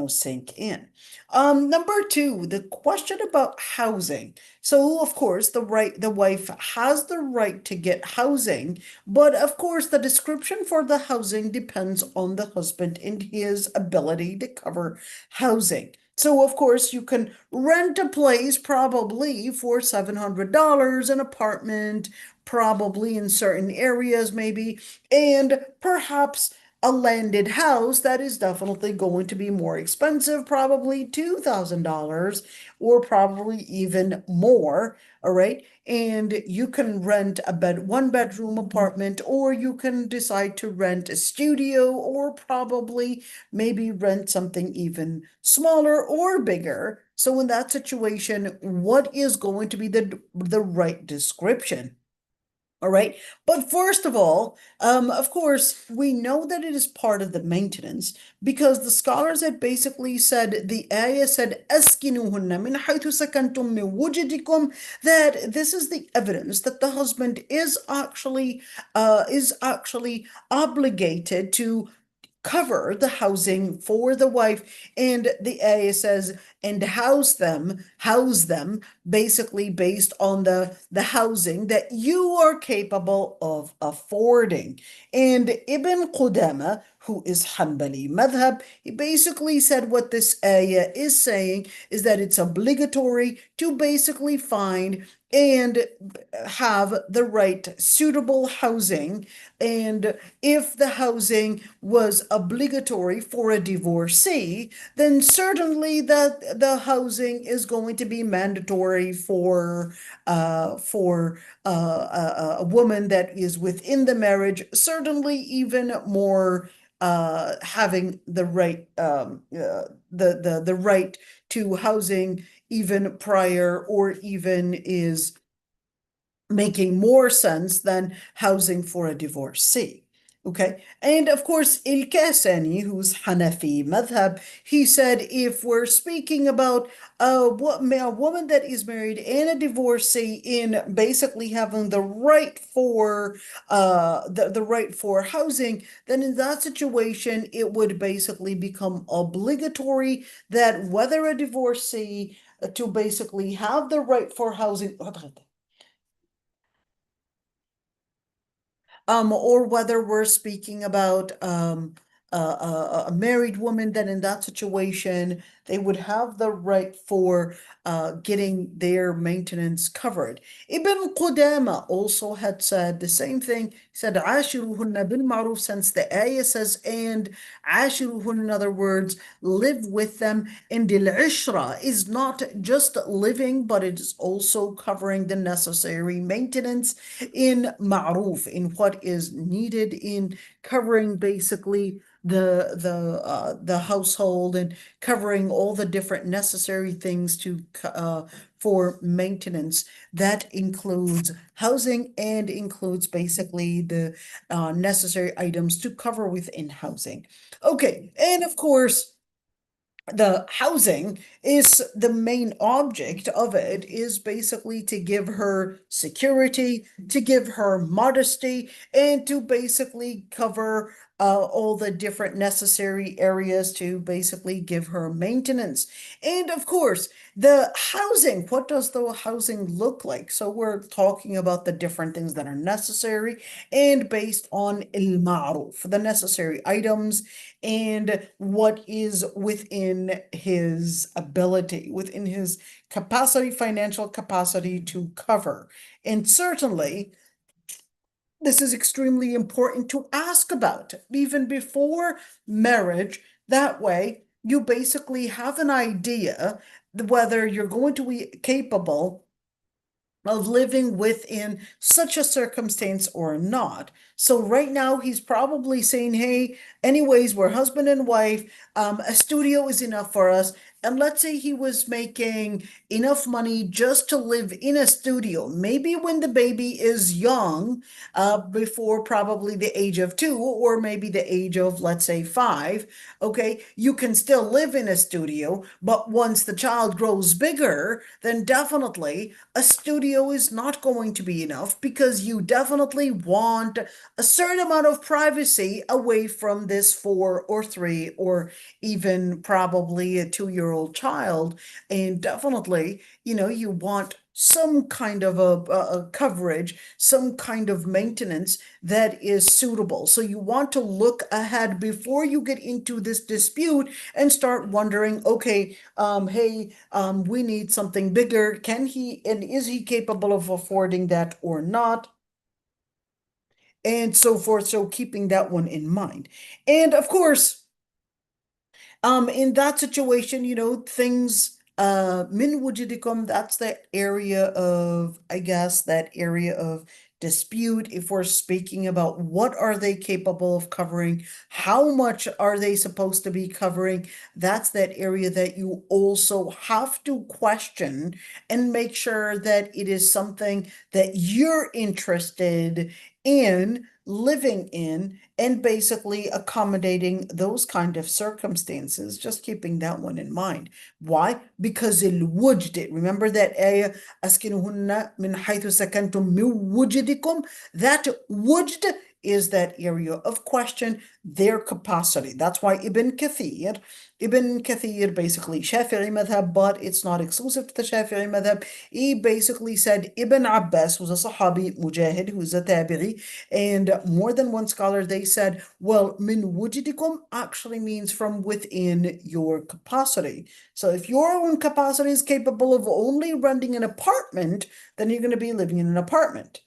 sink in. Number two, the question about housing. So of course, the wife has the right to get housing, but of course, the description for the housing depends on the husband and his ability to cover housing. So of course, you can rent a place probably for $700, an apartment, probably in certain areas, maybe, and perhaps a landed house that is definitely going to be more expensive, probably $2,000 or probably even more. All right. And you can rent a one bedroom apartment, or you can decide to rent a studio, or probably maybe rent something even smaller or bigger. So in that situation, what is going to be the right description? All right. But first of all, of course, we know that it is part of the maintenance, because the scholars had basically said, the ayah said, أَسْكِنُوهُنَّ مِنْ حَيْثُ سَكَنْتُم مِّن وُجْدِكُمْ, that this is the evidence that the husband is actually obligated to cover the housing for the wife. And the ayah says, and house them basically based on the housing that you are capable of affording. And Ibn Qudama, who is Hanbali madhab, he basically said what this ayah is saying is that it's obligatory to basically find and have the right suitable housing. And if the housing was obligatory for a divorcee, then certainly that the housing is going to be mandatory for a woman that is within the marriage, certainly even more, having the right, the right to housing even prior, or even is making more sense than housing for a divorcee. Okay. And of course, Il-Kasani, who's Hanafi madhab, he said, if we're speaking about a woman that is married and a divorcee in basically having the right for the right for housing, then in that situation, it would basically become obligatory that whether a divorcee to basically have the right for housing, or whether we're speaking about a married woman, then in that situation, they would have the right for getting their maintenance covered. Ibn Qudama also had said the same thing. He said, "Ashiruhunna bil ma'ruf," since the ayah says, and ashiruhun, in other words, live with them. And al-ishra is not just living, but it is also covering the necessary maintenance in ma'ruf, in what is needed, in covering basically the household, and covering all the different necessary things to for maintenance. That includes housing and includes basically the necessary items to cover within housing. Okay, and of course, the housing is the main object of it is basically to give her security, to give her modesty, and to basically cover all the different necessary areas to basically give her maintenance. And of course, the housing, what does the housing look like? So we're talking about the different things that are necessary and based on al-ma'ruf, the necessary items, and what is within his ability, within his capacity, financial capacity to cover. And certainly, this is extremely important to ask about even before marriage. That way, you basically have an idea whether you're going to be capable of living within such a circumstance or not. So right now he's probably saying, hey, anyways, we're husband and wife. A studio is enough for us. and let's say he was making enough money just to live in a studio, maybe when the baby is young, before probably the age of 2 or maybe the age of, let's say, 5. Okay, you can still live in a studio, but once the child grows bigger, then definitely a studio is not going to be enough, because you definitely want a certain amount of privacy away from this 4 or 3 or even probably a 2-year-old child. And definitely, you want some kind of a coverage, some kind of maintenance that is suitable. So you want to look ahead before you get into this dispute and start wondering, okay, hey, we need something bigger. Can he and is he capable of affording that or not? And so forth. So keeping that one in mind. And of course, in that situation, things, min wujudikum, that's that area of, I guess, that area of dispute. If we're speaking about what are they capable of covering, how much are they supposed to be covering, that's that area that you also have to question and make sure that it is something that you're interested in living in, and basically accommodating those kind of circumstances, just keeping that one in mind. Why? Because الوجد, remember that ayah, أسكنهن من حيث سكنتم من وجدكم, that وجد is that area of question, their capacity. That's why Ibn Kathir basically Shafi'i madhab, but it's not exclusive to the Shafi'i madhab. He basically said Ibn Abbas was a Sahabi, Mujahid, who's a Tabi'i, and more than one scholar, they said, well, min wujidikum actually means from within your capacity. So if your own capacity is capable of only renting an apartment, then you're going to be living in an apartment.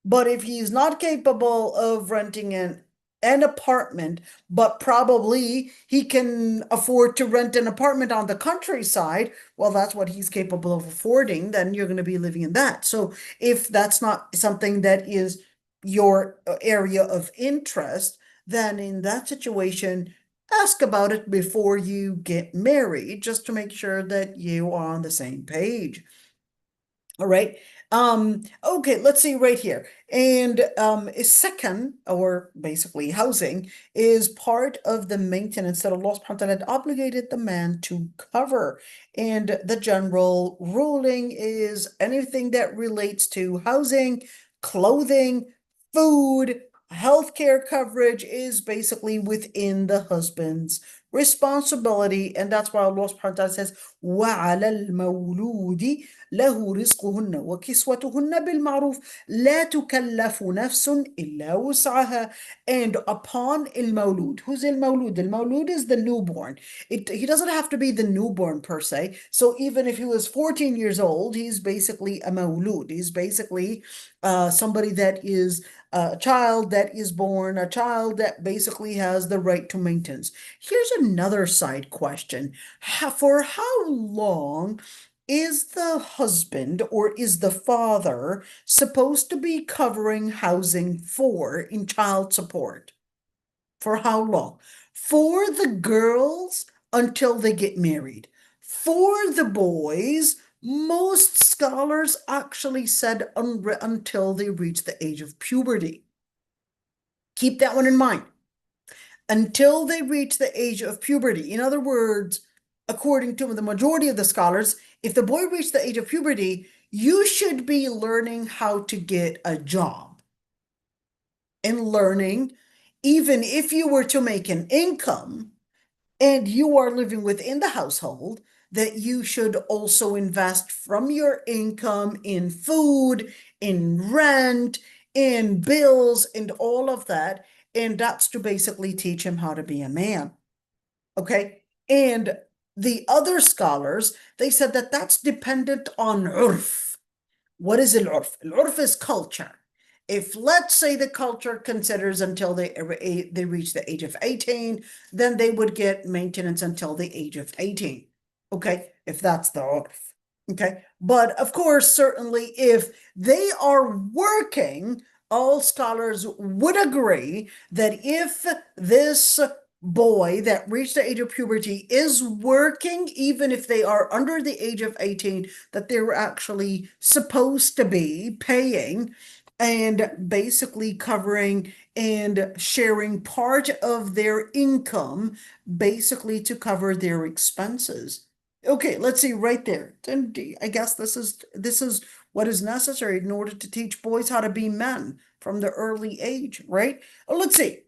But if he's not capable of renting an apartment, but probably he can afford to rent an apartment on the countryside, well, that's what he's capable of affording, then you're going to be living in that. So if that's not something that is your area of interest, then in that situation, ask about it before you get married, just to make sure that you are on the same page. All right. Okay, let's see right here. And second, or basically housing, is part of the maintenance that Allah subhanahu wa ta'ala had obligated the man to cover. And the general ruling is anything that relates to housing, clothing, food, healthcare coverage is basically within the husband's responsibility. And that's why Allah subhanahu wa ta'ala says, وَعَلَى الْمَوْلُودِ له رزقهن وكسوتهن بالمعروف لا تكلف نفس إلا وسعها. And upon المولود, who's المولود? المولود is the newborn. He doesn't have to be the newborn per se. So even if he was 14 years old, he's basically a مولود. He's basically somebody that is a child that is born, a child that basically has the right to maintenance. Here's another side question. For how long is the husband or is the father supposed to be covering housing for in child support? For how long? For the girls until they get married. For the boys, most scholars actually said until they reach the age of puberty. Keep that one in mind. Until they reach the age of puberty. In other words, according to the majority of the scholars, if the boy reached the age of puberty, you should be learning how to get a job. And learning, even if you were to make an income and you are living within the household, that you should also invest from your income in food, in rent, in bills, and all of that. And that's to basically teach him how to be a man. Okay. And the other scholars, they said that that's dependent on urf. What is al-urf? Al-urf is culture. If, let's say, the culture considers until they reach the age of 18, then they would get maintenance until the age of 18. Okay, if that's the urf. Okay, but of course, certainly if they are working, all scholars would agree that if this boy that reached the age of puberty is working, even if they are under the age of 18, that they're actually supposed to be paying and basically covering and sharing part of their income basically to cover their expenses. Okay, let's see right there. And I guess this is what is necessary in order to teach boys how to be men from the early age, right? Let's see.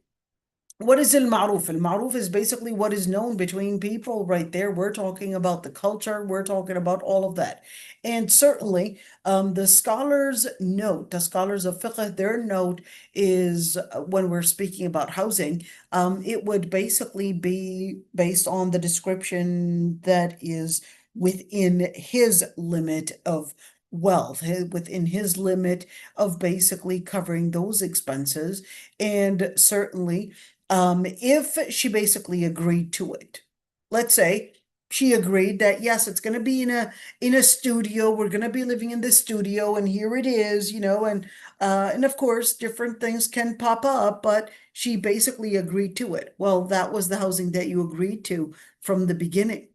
What is al-ma'ruf? Al-ma'ruf is basically what is known between people right there. We're talking about the culture, we're talking about all of that. And certainly, the scholars note, the scholars of fiqh, their note is when we're speaking about housing, it would basically be based on the description that is within his limit of wealth, within his limit of basically covering those expenses. And certainly, if she basically agreed to it, let's say she agreed that yes, it's going to be in a studio. We're going to be living in this studio, and here it is, and of course, different things can pop up, but she basically agreed to it. Well, that was the housing that you agreed to from the beginning.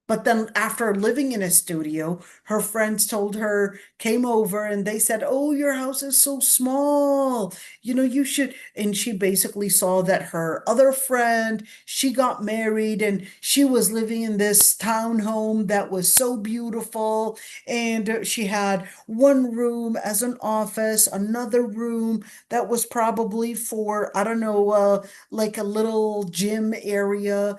But then after living in a studio, her friends told her, came over and they said, "Oh, your house is so small. You should." And she basically saw that her other friend, she got married and she was living in this townhome that was so beautiful. And she had one room as an office, another room that was probably for, I don't know, like a little gym area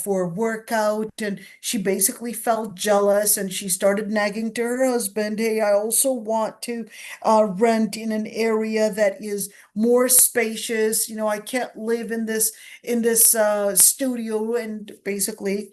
for workout. And she basically felt jealous and she started nagging to her husband, "Hey, I also want to rent in an area that is more spacious. I can't live in this studio." And basically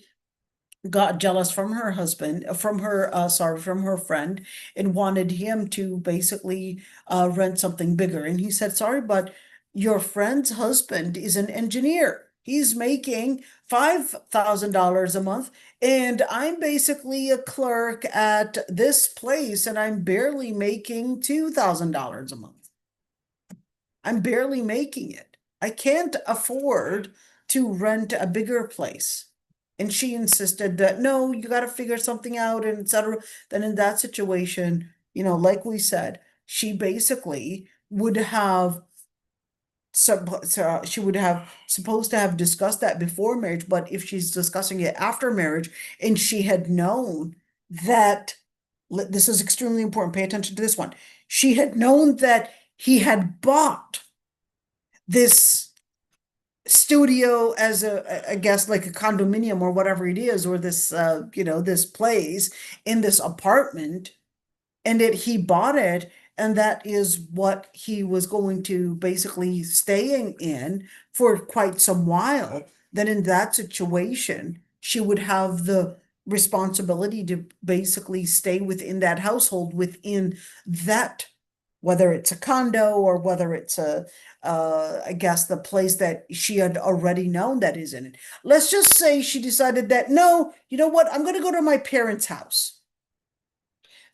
got jealous from her husband, from her friend, and wanted him to basically rent something bigger. And he said, "Sorry, but your friend's husband is an engineer. He's making $5,000 a month, and I'm basically a clerk at this place, and I'm barely making $2,000 a month. I'm barely making it. I can't afford to rent a bigger place." And she insisted that no, you got to figure something out, and etc. Then in that situation, like we said, she basically would have so she would have supposed to have discussed that before marriage. But if she's discussing it after marriage and she had known that, this is extremely important, pay attention to this one. She had known that he had bought this studio as I guess like a condominium or whatever it is, or this place in this apartment, and that he bought it, and that is what he was going to basically staying in for quite some while. Then in that situation, she would have the responsibility to basically stay within that household, within that, whether it's a condo or whether it's I guess the place that she had already known that is in it. Let's just say she decided that, no, you know what? I'm going to go to my parents' house.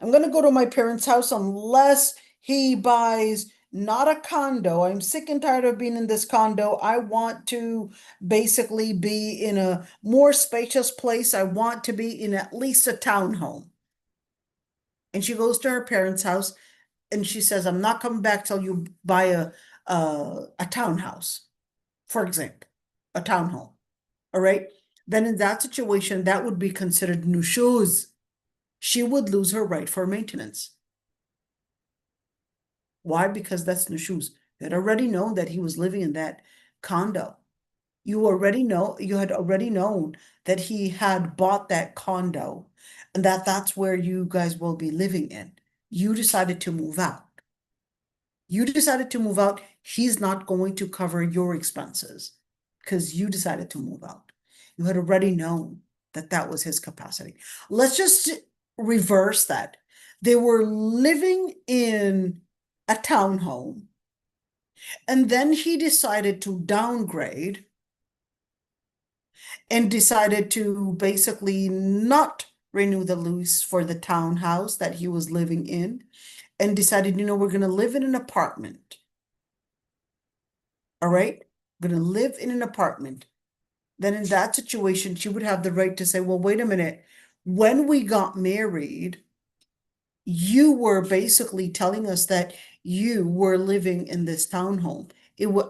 I'm going to go to my parents' house unless he buys not a condo. I'm sick and tired of being in this condo. I want to basically be in a more spacious place. I want to be in at least a townhome. And she goes to her parents' house and she says, "I'm not coming back till you buy a townhouse," for example, a townhome. All right. Then in that situation, that would be considered nushuz. She would lose her right for maintenance. Why? Because that's nushuz. You had already known that he was living in that condo. You had already known that he had bought that condo and that that's where you guys will be living in. You decided to move out. You decided to move out. He's not going to cover your expenses because you decided to move out. You had already known that that was his capacity. Let's just reverse that. They were living in a townhome, and then he decided to downgrade and decided to basically not renew the lease for the townhouse that he was living in, and decided, we're going to live in an apartment. All right? We're going to live in an apartment. then in that situation, she would have the right to say, well, wait a minute, when we got married, you were basically telling us that you were living in this townhome.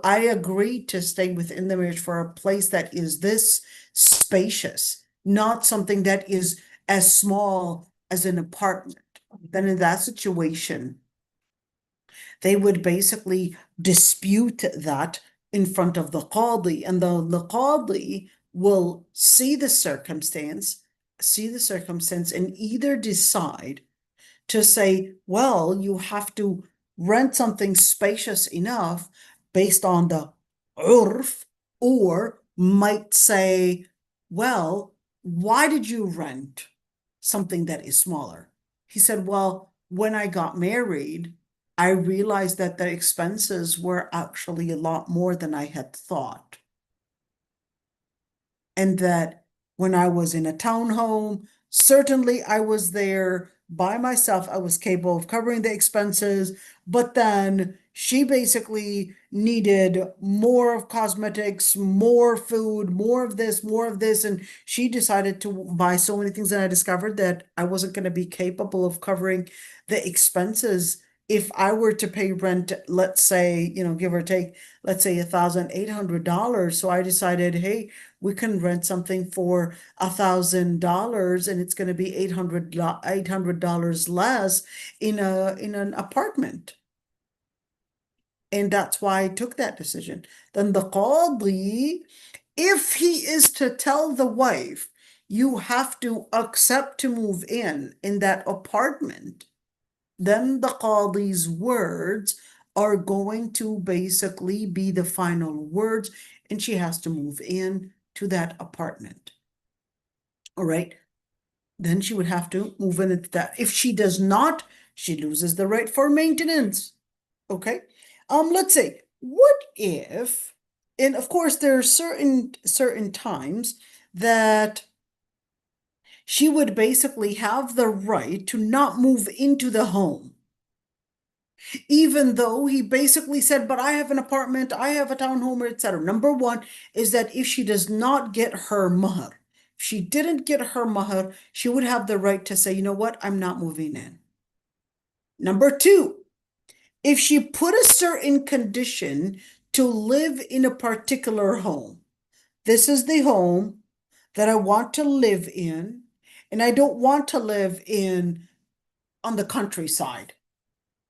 I agreed to stay within the marriage for a place that is this spacious, not something that is as small as an apartment. Then in that situation, they would basically dispute that in front of the qadi, and the qadi will see the circumstance, and either decide to say, well, you have to rent something spacious enough based on the urf, or might say, well, why did you rent something that is smaller? He said, well, when I got married, I realized that the expenses were actually a lot more than I had thought. And that when I was in a townhome, certainly I was there by myself. I was capable of covering the expenses, but then she basically needed more of cosmetics, more food, more of this, and she decided to buy so many things, and I discovered that I wasn't going to be capable of covering the expenses if I were to pay rent, let's say, give or take, let's say $1,800. So I decided, hey, we can rent something for $1,000, and it's going to be $800 less in an apartment. And that's why I took that decision. Then the qadi, if he is to tell the wife, you have to accept to move in that apartment, then the qadi's words are going to basically be the final words, and she has to move in to that apartment. All right. Then she would have to move in into that. If she does not, she loses the right for maintenance. Okay. Let's say, what if, and of course there are certain times that she would basically have the right to not move into the home, even though he basically said, but I have an apartment, I have a townhome, etc. Number one is that if she does not get her mahr, if she didn't get her mahr, she would have the right to say, you know what, I'm not moving in. Number two, if she put a certain condition to live in a particular home, this is the home that I want to live in, and I don't want to live on the countryside.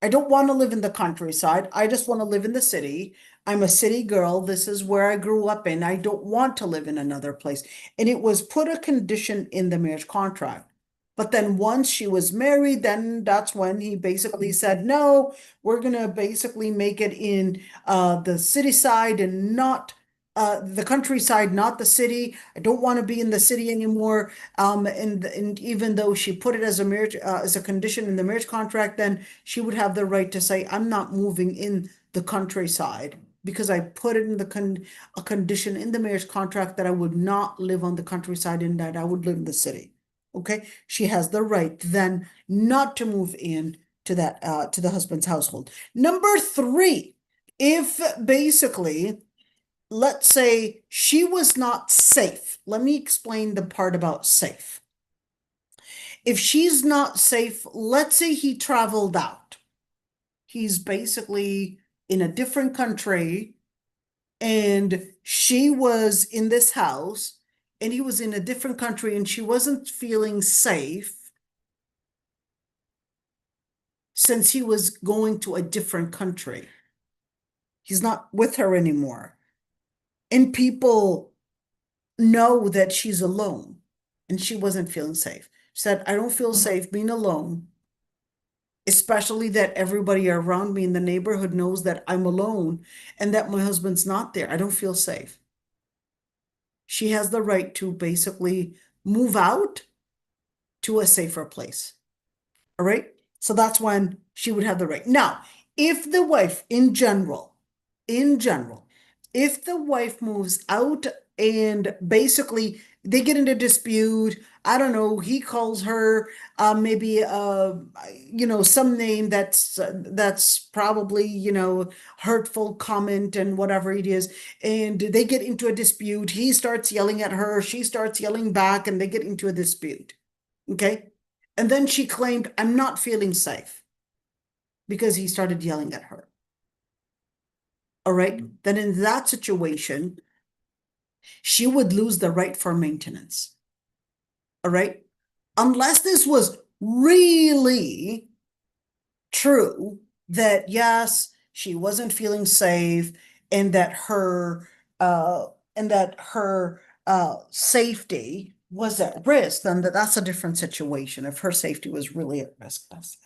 I don't want to live in the countryside. I just want to live in the city. I'm a city girl. This is where I grew up in. I don't want to live in another place. And it was put a condition in the marriage contract. But then once she was married, then that's when he basically said, no, we're going to basically make it in the city side and not the countryside, not the city. I don't want to be in the city anymore. And even though she put it as a marriage, as a condition in the marriage contract, then she would have the right to say, I'm not moving in the countryside because I put it in a condition in the marriage contract that I would not live on the countryside and that I would live in the city. Okay, she has the right then not to move in to the husband's household. Number three, if basically, let's say she was not safe. Let me explain the part about safe. If she's not safe, let's say he traveled out. He's basically in a different country, and she was in this house, and he was in a different country, and she wasn't feeling safe since he was going to a different country. He's not with her anymore. And people know that she's alone, and she wasn't feeling safe. She said, I don't feel safe being alone, especially that everybody around me in the neighborhood knows that I'm alone and that my husband's not there. I don't feel safe. She has the right to basically move out to a safer place. All right. So that's when she would have the right. Now, if the wife in general, if the wife moves out and basically they get into dispute, I don't know, he calls her maybe some name that's probably, hurtful comment and whatever it is, and they get into a dispute. He starts yelling at her, she starts yelling back, and they get into a dispute. Okay? And then she claimed, I'm not feeling safe because he started yelling at her. All right? Then in that situation, she would lose the right for maintenance. All right? Unless this was really true that yes, she wasn't feeling safe and that her uh safety was at risk, then that's a different situation. If her safety was really at risk, that's it.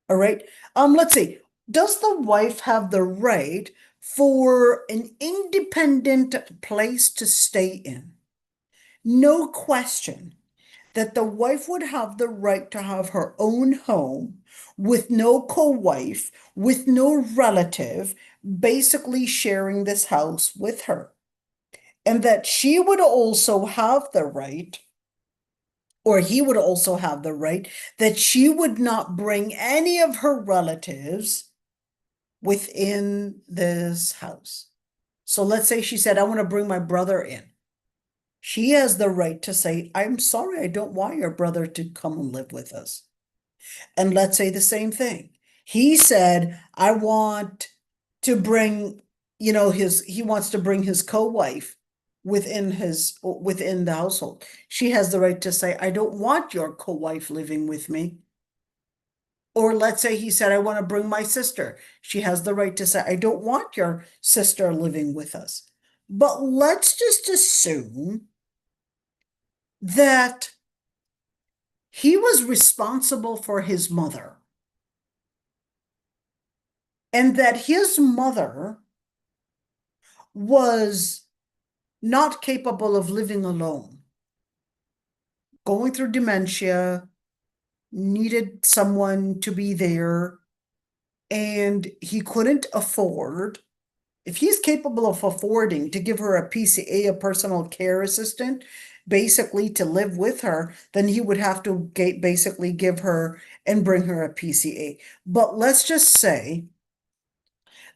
All right. Let's see. Does the wife have the right for an independent place to stay in? No question that the wife would have the right to have her own home with no co-wife, with no relative, basically sharing this house with her. And that she would also have the right, or he would also have the right, that she would not bring any of her relatives within this house. So let's say she said, I want to bring my brother in. She has the right to say, I'm sorry, I don't want your brother to come and live with us. And let's say the same thing. He said, I want to bring, he wants to bring his co-wife within the household. She has the right to say, I don't want your co-wife living with me. Or let's say he said, I want to bring my sister. She has the right to say, I don't want your sister living with us. But let's just assume that he was responsible for his mother and that his mother was not capable of living alone, going through dementia, needed someone to be there, and he couldn't afford. If he's capable of affording to give her a PCA, a personal care assistant, basically to live with her, then he would have to basically give her and bring her a PCA. But let's just say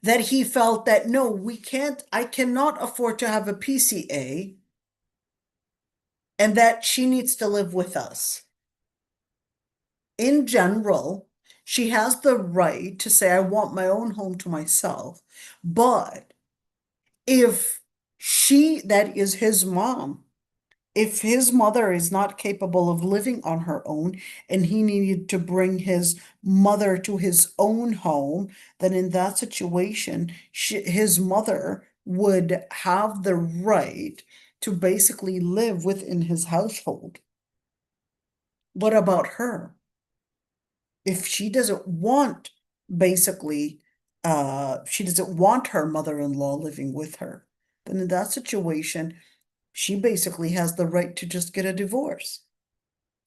that he felt that, no, I cannot afford to have a PCA, and that she needs to live with us. In general, she has the right to say, I want my own home to myself. But if that is his mom, if his mother is not capable of living on her own and he needed to bring his mother to his own home, then in that situation, his mother would have the right to basically live within his household. What about her? If she doesn't want, basically, she doesn't want her mother-in-law living with her, then in that situation, she basically has the right to just get a divorce.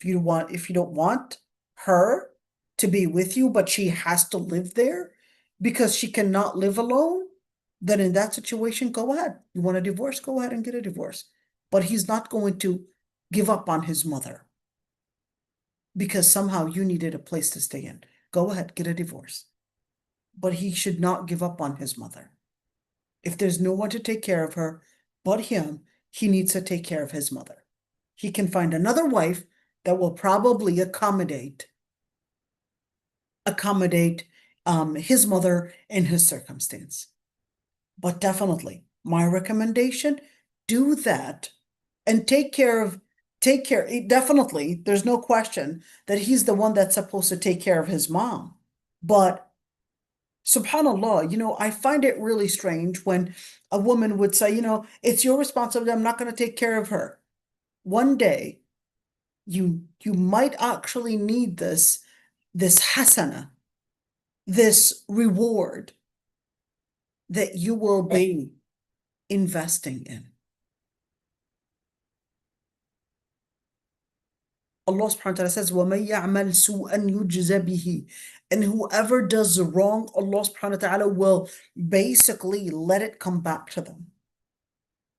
If you don't want her to be with you, but she has to live there because she cannot live alone, then in that situation, go ahead. You want a divorce? Go ahead and get a divorce. But he's not going to give up on his mother because somehow you needed a place to stay in. Go ahead, get a divorce. But he should not give up on his mother. If there's no one to take care of her but him, he needs to take care of his mother. He can find another wife that will probably accommodate his mother in his circumstance. But definitely, my recommendation, do that and take care. Definitely, there's no question that he's the one that's supposed to take care of his mom. But subhanallah, I find it really strange when a woman would say, it's your responsibility, I'm not going to take care of her. One day, you might actually need this hasana, this reward that you will be investing in. Allah subhanahu wa ta'ala says, وَمَن يَعْمَلْ سُوءًا يُجْزَ بِهِ. And whoever does wrong, Allah subhanahu wa ta'ala will basically let it come back to them.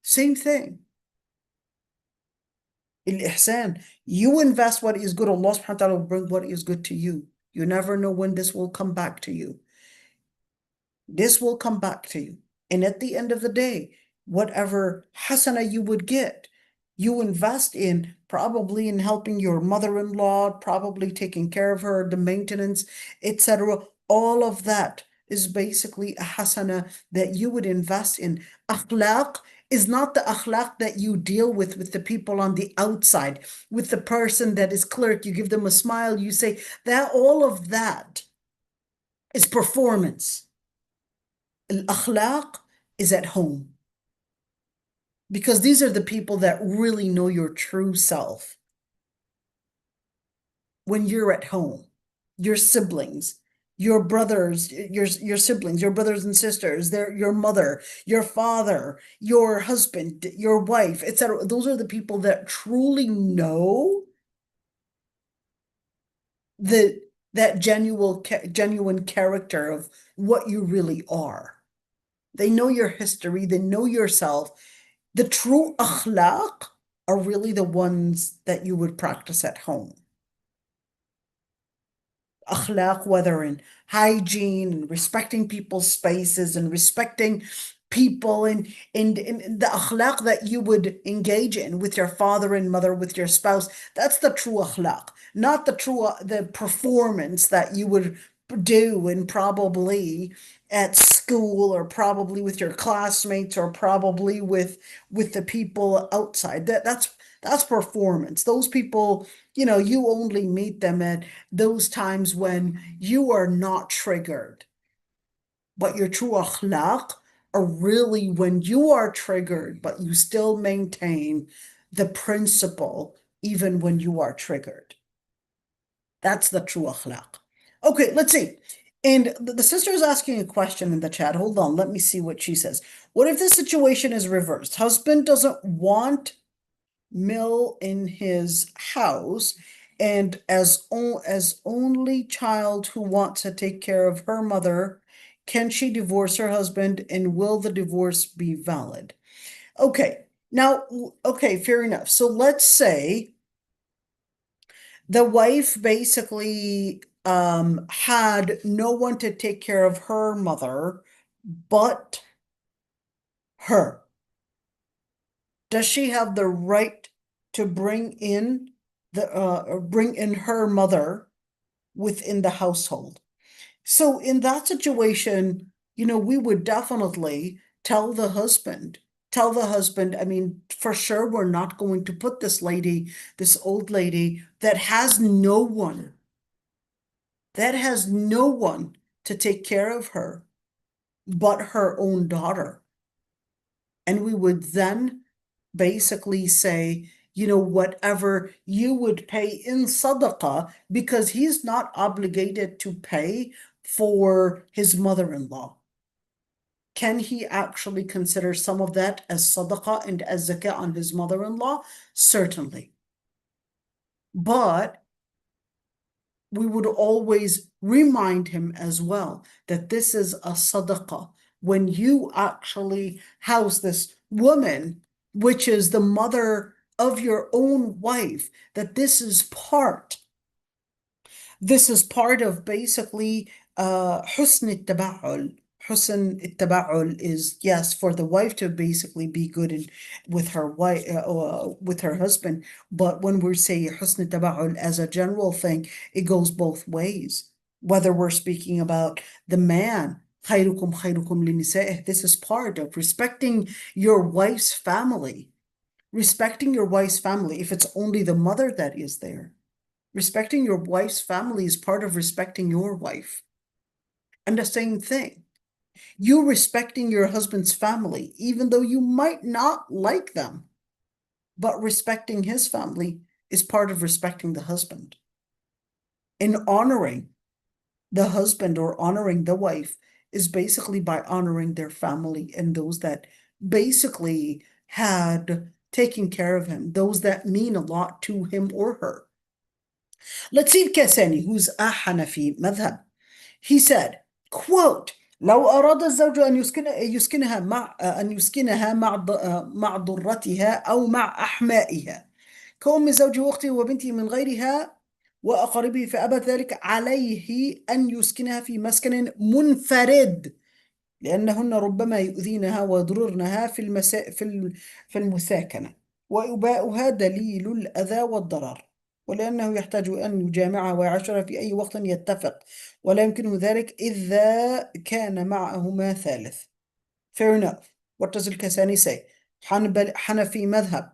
Same thing. الإحسان. You invest what is good, Allah subhanahu wa ta'ala will bring what is good to you. You never know when this will come back to you. This will come back to you. And at the end of the day, whatever hasana you would get, you invest in probably in helping your mother-in-law, probably taking care of her, the maintenance, etc. All of that is basically a hasana that you would invest in. Akhlaq is not the akhlaq that you deal with the people on the outside, with the person that is clerk. You give them a smile, you say that all of that is performance. Al-akhlaq is at home. Because these are the people that really know your true self. When you're at home, your siblings, your brothers, your siblings, your brothers and sisters, your mother, your father, your husband, your wife, etc. Those are the people that truly know that genuine character of what you really are. They know your history, they know yourself. The true akhlaq are really the ones that you would practice at home. Akhlaq, whether in hygiene and respecting people's spaces and respecting people and the akhlaq that you would engage in with your father and mother, with your spouse, that's the true akhlaq, not the performance that you would do and probably at school or probably with your classmates or probably with the people outside. That's performance. Those people, you only meet them at those times when you are not triggered. But your true akhlaq are really when you are triggered, but you still maintain the principle even when you are triggered. That's the true akhlaq. Okay, let's see. And the sister is asking a question in the chat. Hold on, let me see what she says. What if the situation is reversed? Husband doesn't want Mill in his house, and as only child who wants to take care of her mother, can she divorce her husband, and will the divorce be valid? Okay, now, okay, fair enough. So let's say the wife basically had no one to take care of her mother but her. Does she have the right to bring in her mother within the household? So in that situation, we would definitely tell the husband, I mean, for sure, we're not going to put this old lady that has no one to take care of her but her own daughter. And we would then basically say, whatever you would pay in sadaqah, because he's not obligated to pay for his mother-in-law. Can he actually consider some of that as sadaqah and as zakah on his mother-in-law? Certainly. But we would always remind him as well that this is a sadaqah. When you actually house this woman, which is the mother of your own wife, that this is part of basically husn التبعل. Husn التبعل is, yes, for the wife to basically be good with her wife, with her husband. But when we say husn التبعل as a general thing, it goes both ways. Whether we're speaking about the man, خيركم خيركم لنسائه, this is part of respecting your wife's family. Respecting your wife's family, if it's only the mother that is there. Respecting your wife's family is part of respecting your wife. And the same thing. You respecting your husband's family, even though you might not like them, but respecting his family is part of respecting the husband. And honoring the husband or honoring the wife is basically by honoring their family and those that basically had taken care of him, those that mean a lot to him or her. Let's see Kasani, who's a Hanafi madhab. He said, quote, لو أراد الزوج أن يسكنها مع ضرتها أو مع أحمائها. كأم زوجي وأختي وبنتي من غيرها وأقاربه فأبت ذلك عليه أن يسكنها في مسكن منفرد لأنهن ربما يؤذينها ويضررنها في المساكنة وإباؤها دليل الأذى والضرر ولأنه يحتاج أن يجامعها ويعاشرها في أي وقت يتفق ولا يمكنه ذلك إذا كان معهما ثالث. Fair enough. What does الكساني say? حنفي مذهب.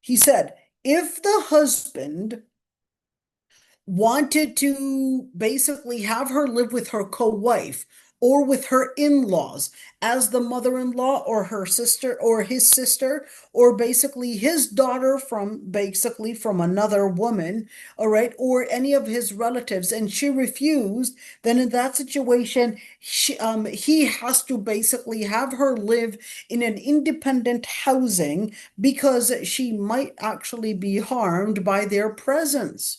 He said, if the husband wanted to basically have her live with her co-wife or with her in-laws as the mother-in-law or her sister or his sister or basically his daughter from another woman, all right, or any of his relatives, and she refused, then in that situation he has to basically have her live in an independent housing because she might actually be harmed by their presence.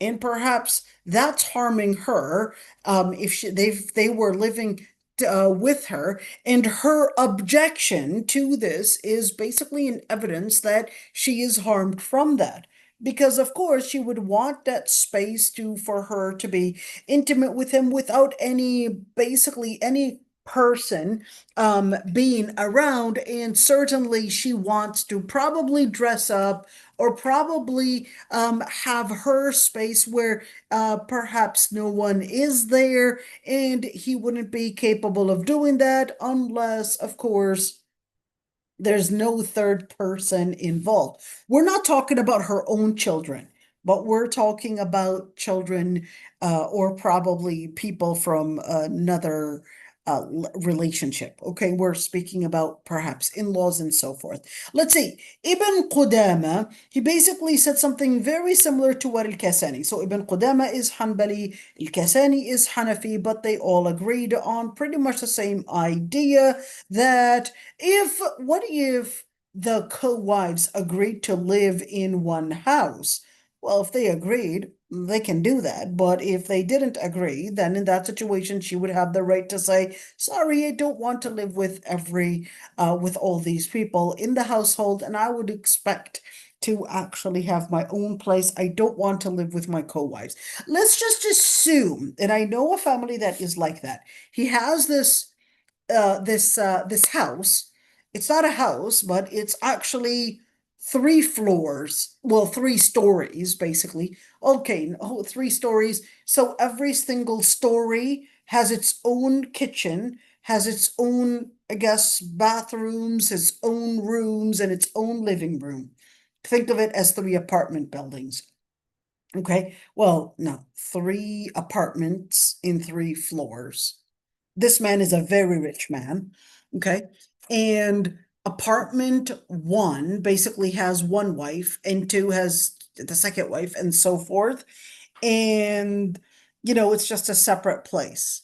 And perhaps that's harming her if they were living with her. And her objection to this is basically an evidence that she is harmed from that. Because of course she would want that space for her to be intimate with him without basically any person being around, and certainly she wants to probably dress up or probably have her space where perhaps no one is there, and he wouldn't be capable of doing that unless, of course, there's no third person involved. We're not talking about her own children, but we're talking about children or probably people from another relationship. Okay, we're speaking about perhaps in-laws and so forth. Let's see. Ibn Qudama, he basically said something very similar to what Al-Kasani. So Ibn Qudama is Hanbali, Al-Kasani is Hanafi, but they all agreed on pretty much the same idea that what if the co-wives agreed to live in one house? Well, if they agreed, they can do that. But if they didn't agree, then in that situation, she would have the right to say, sorry, I don't want to live with with all these people in the household, and I would expect to actually have my own place. I don't want to live with my co-wives. Let's just assume, and I know a family that is like that. He has this house. It's not a house, but it's actually 3 floors. Well, 3 stories, basically. Okay, no, 3 stories. So every single story has its own kitchen, has its own, I guess, bathrooms, its own rooms, and its own living room. Think of it as 3 apartment buildings. Okay, well, no, 3 apartments in 3 floors. This man is a very rich man. Okay. And apartment 1 basically has 1 wife, and 2 has the second wife, and so forth. And, it's just a separate place.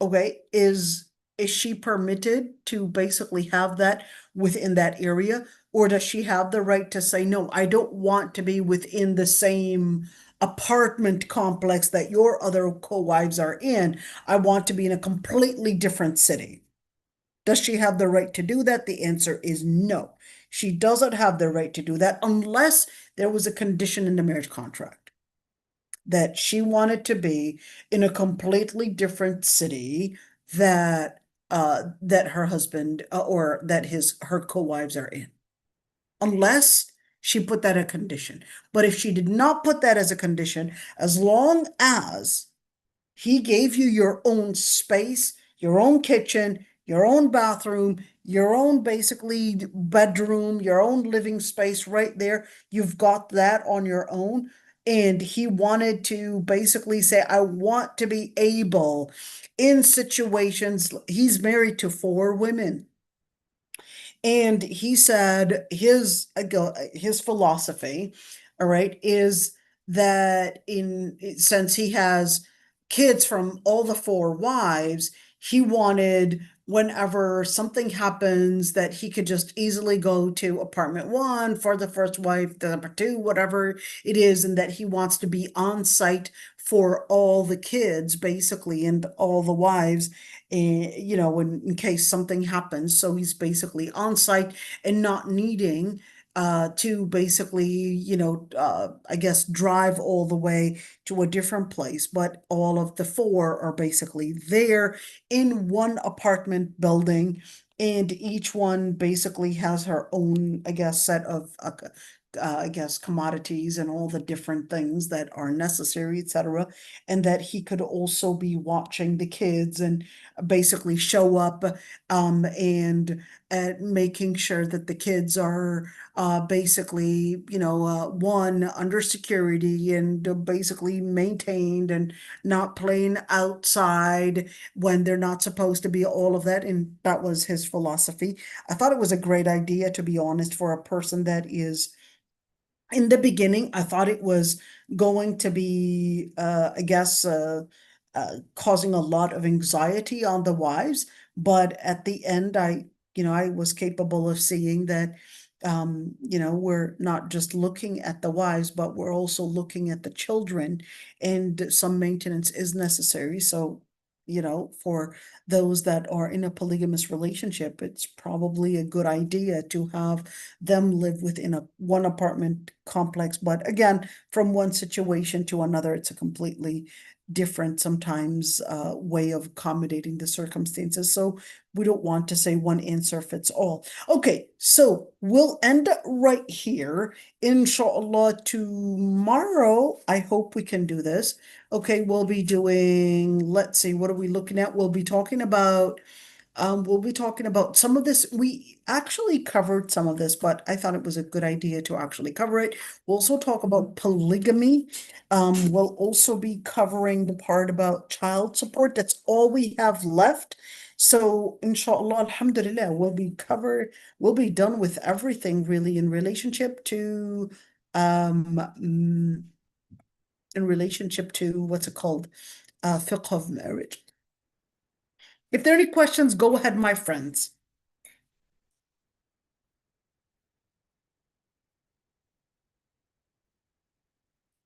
Okay. Is she permitted to basically have that within that area? Or does she have the right to say, no, I don't want to be within the same apartment complex that your other co-wives are in. I want to be in a completely different city. Does she have the right to do that? The answer is no. She doesn't have the right to do that unless there was a condition in the marriage contract that she wanted to be in a completely different city that her husband or that her co-wives are in. Unless she put that as a condition. But if she did not put that as a condition, as long as he gave you your own space, your own kitchen, your own bathroom, your own basically bedroom, your own living space right there, you've got that on your own. And he wanted to basically say, I want to be able in situations, he's married to 4 women. And he said his philosophy, all right, is that since he has kids from all the 4 wives, he wanted whenever something happens that he could just easily go to apartment 1 for the first wife, the number 2, whatever it is, and that he wants to be on site for all the kids, basically, and all the wives, in case something happens. So he's basically on site and not needing to basically, I guess drive all the way to a different place, but all of the four are basically there in one apartment building, and each one basically has her own, I guess, set of, I guess, commodities and all the different things that are necessary, etc. And that he could also be watching the kids and basically show up, and at making sure that the kids are basically, one, under security and basically maintained and not playing outside when they're not supposed to be, all of that. And that was his philosophy. I thought it was a great idea, to be honest, for a person that is in the beginning. I thought it was going to be, I guess, causing a lot of anxiety on the wives. But at the end, I was capable of seeing that, we're not just looking at the wives, but we're also looking at the children, and some maintenance is necessary. So, for those that are in a polygamous relationship, it's probably a good idea to have them live within a one apartment complex. But again, from one situation to another, it's a completely different, sometimes, way of accommodating the circumstances. So we don't want to say one answer fits all. Okay, so we'll end right here. Inshallah, tomorrow, I hope we can do this. Okay, we'll be doing, let's see, what are we looking at? We'll be talking about some of this. We actually covered some of this, but I thought it was a good idea to actually cover it. We'll also talk about polygamy. We'll also be covering the part about child support. That's all we have left. So inshallah, alhamdulillah, we'll be done with everything really um, in relationship to what's it called? Fiqh of marriage. If there are any questions, go ahead, my friends.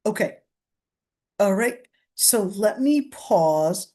Okay. All right. So let me pause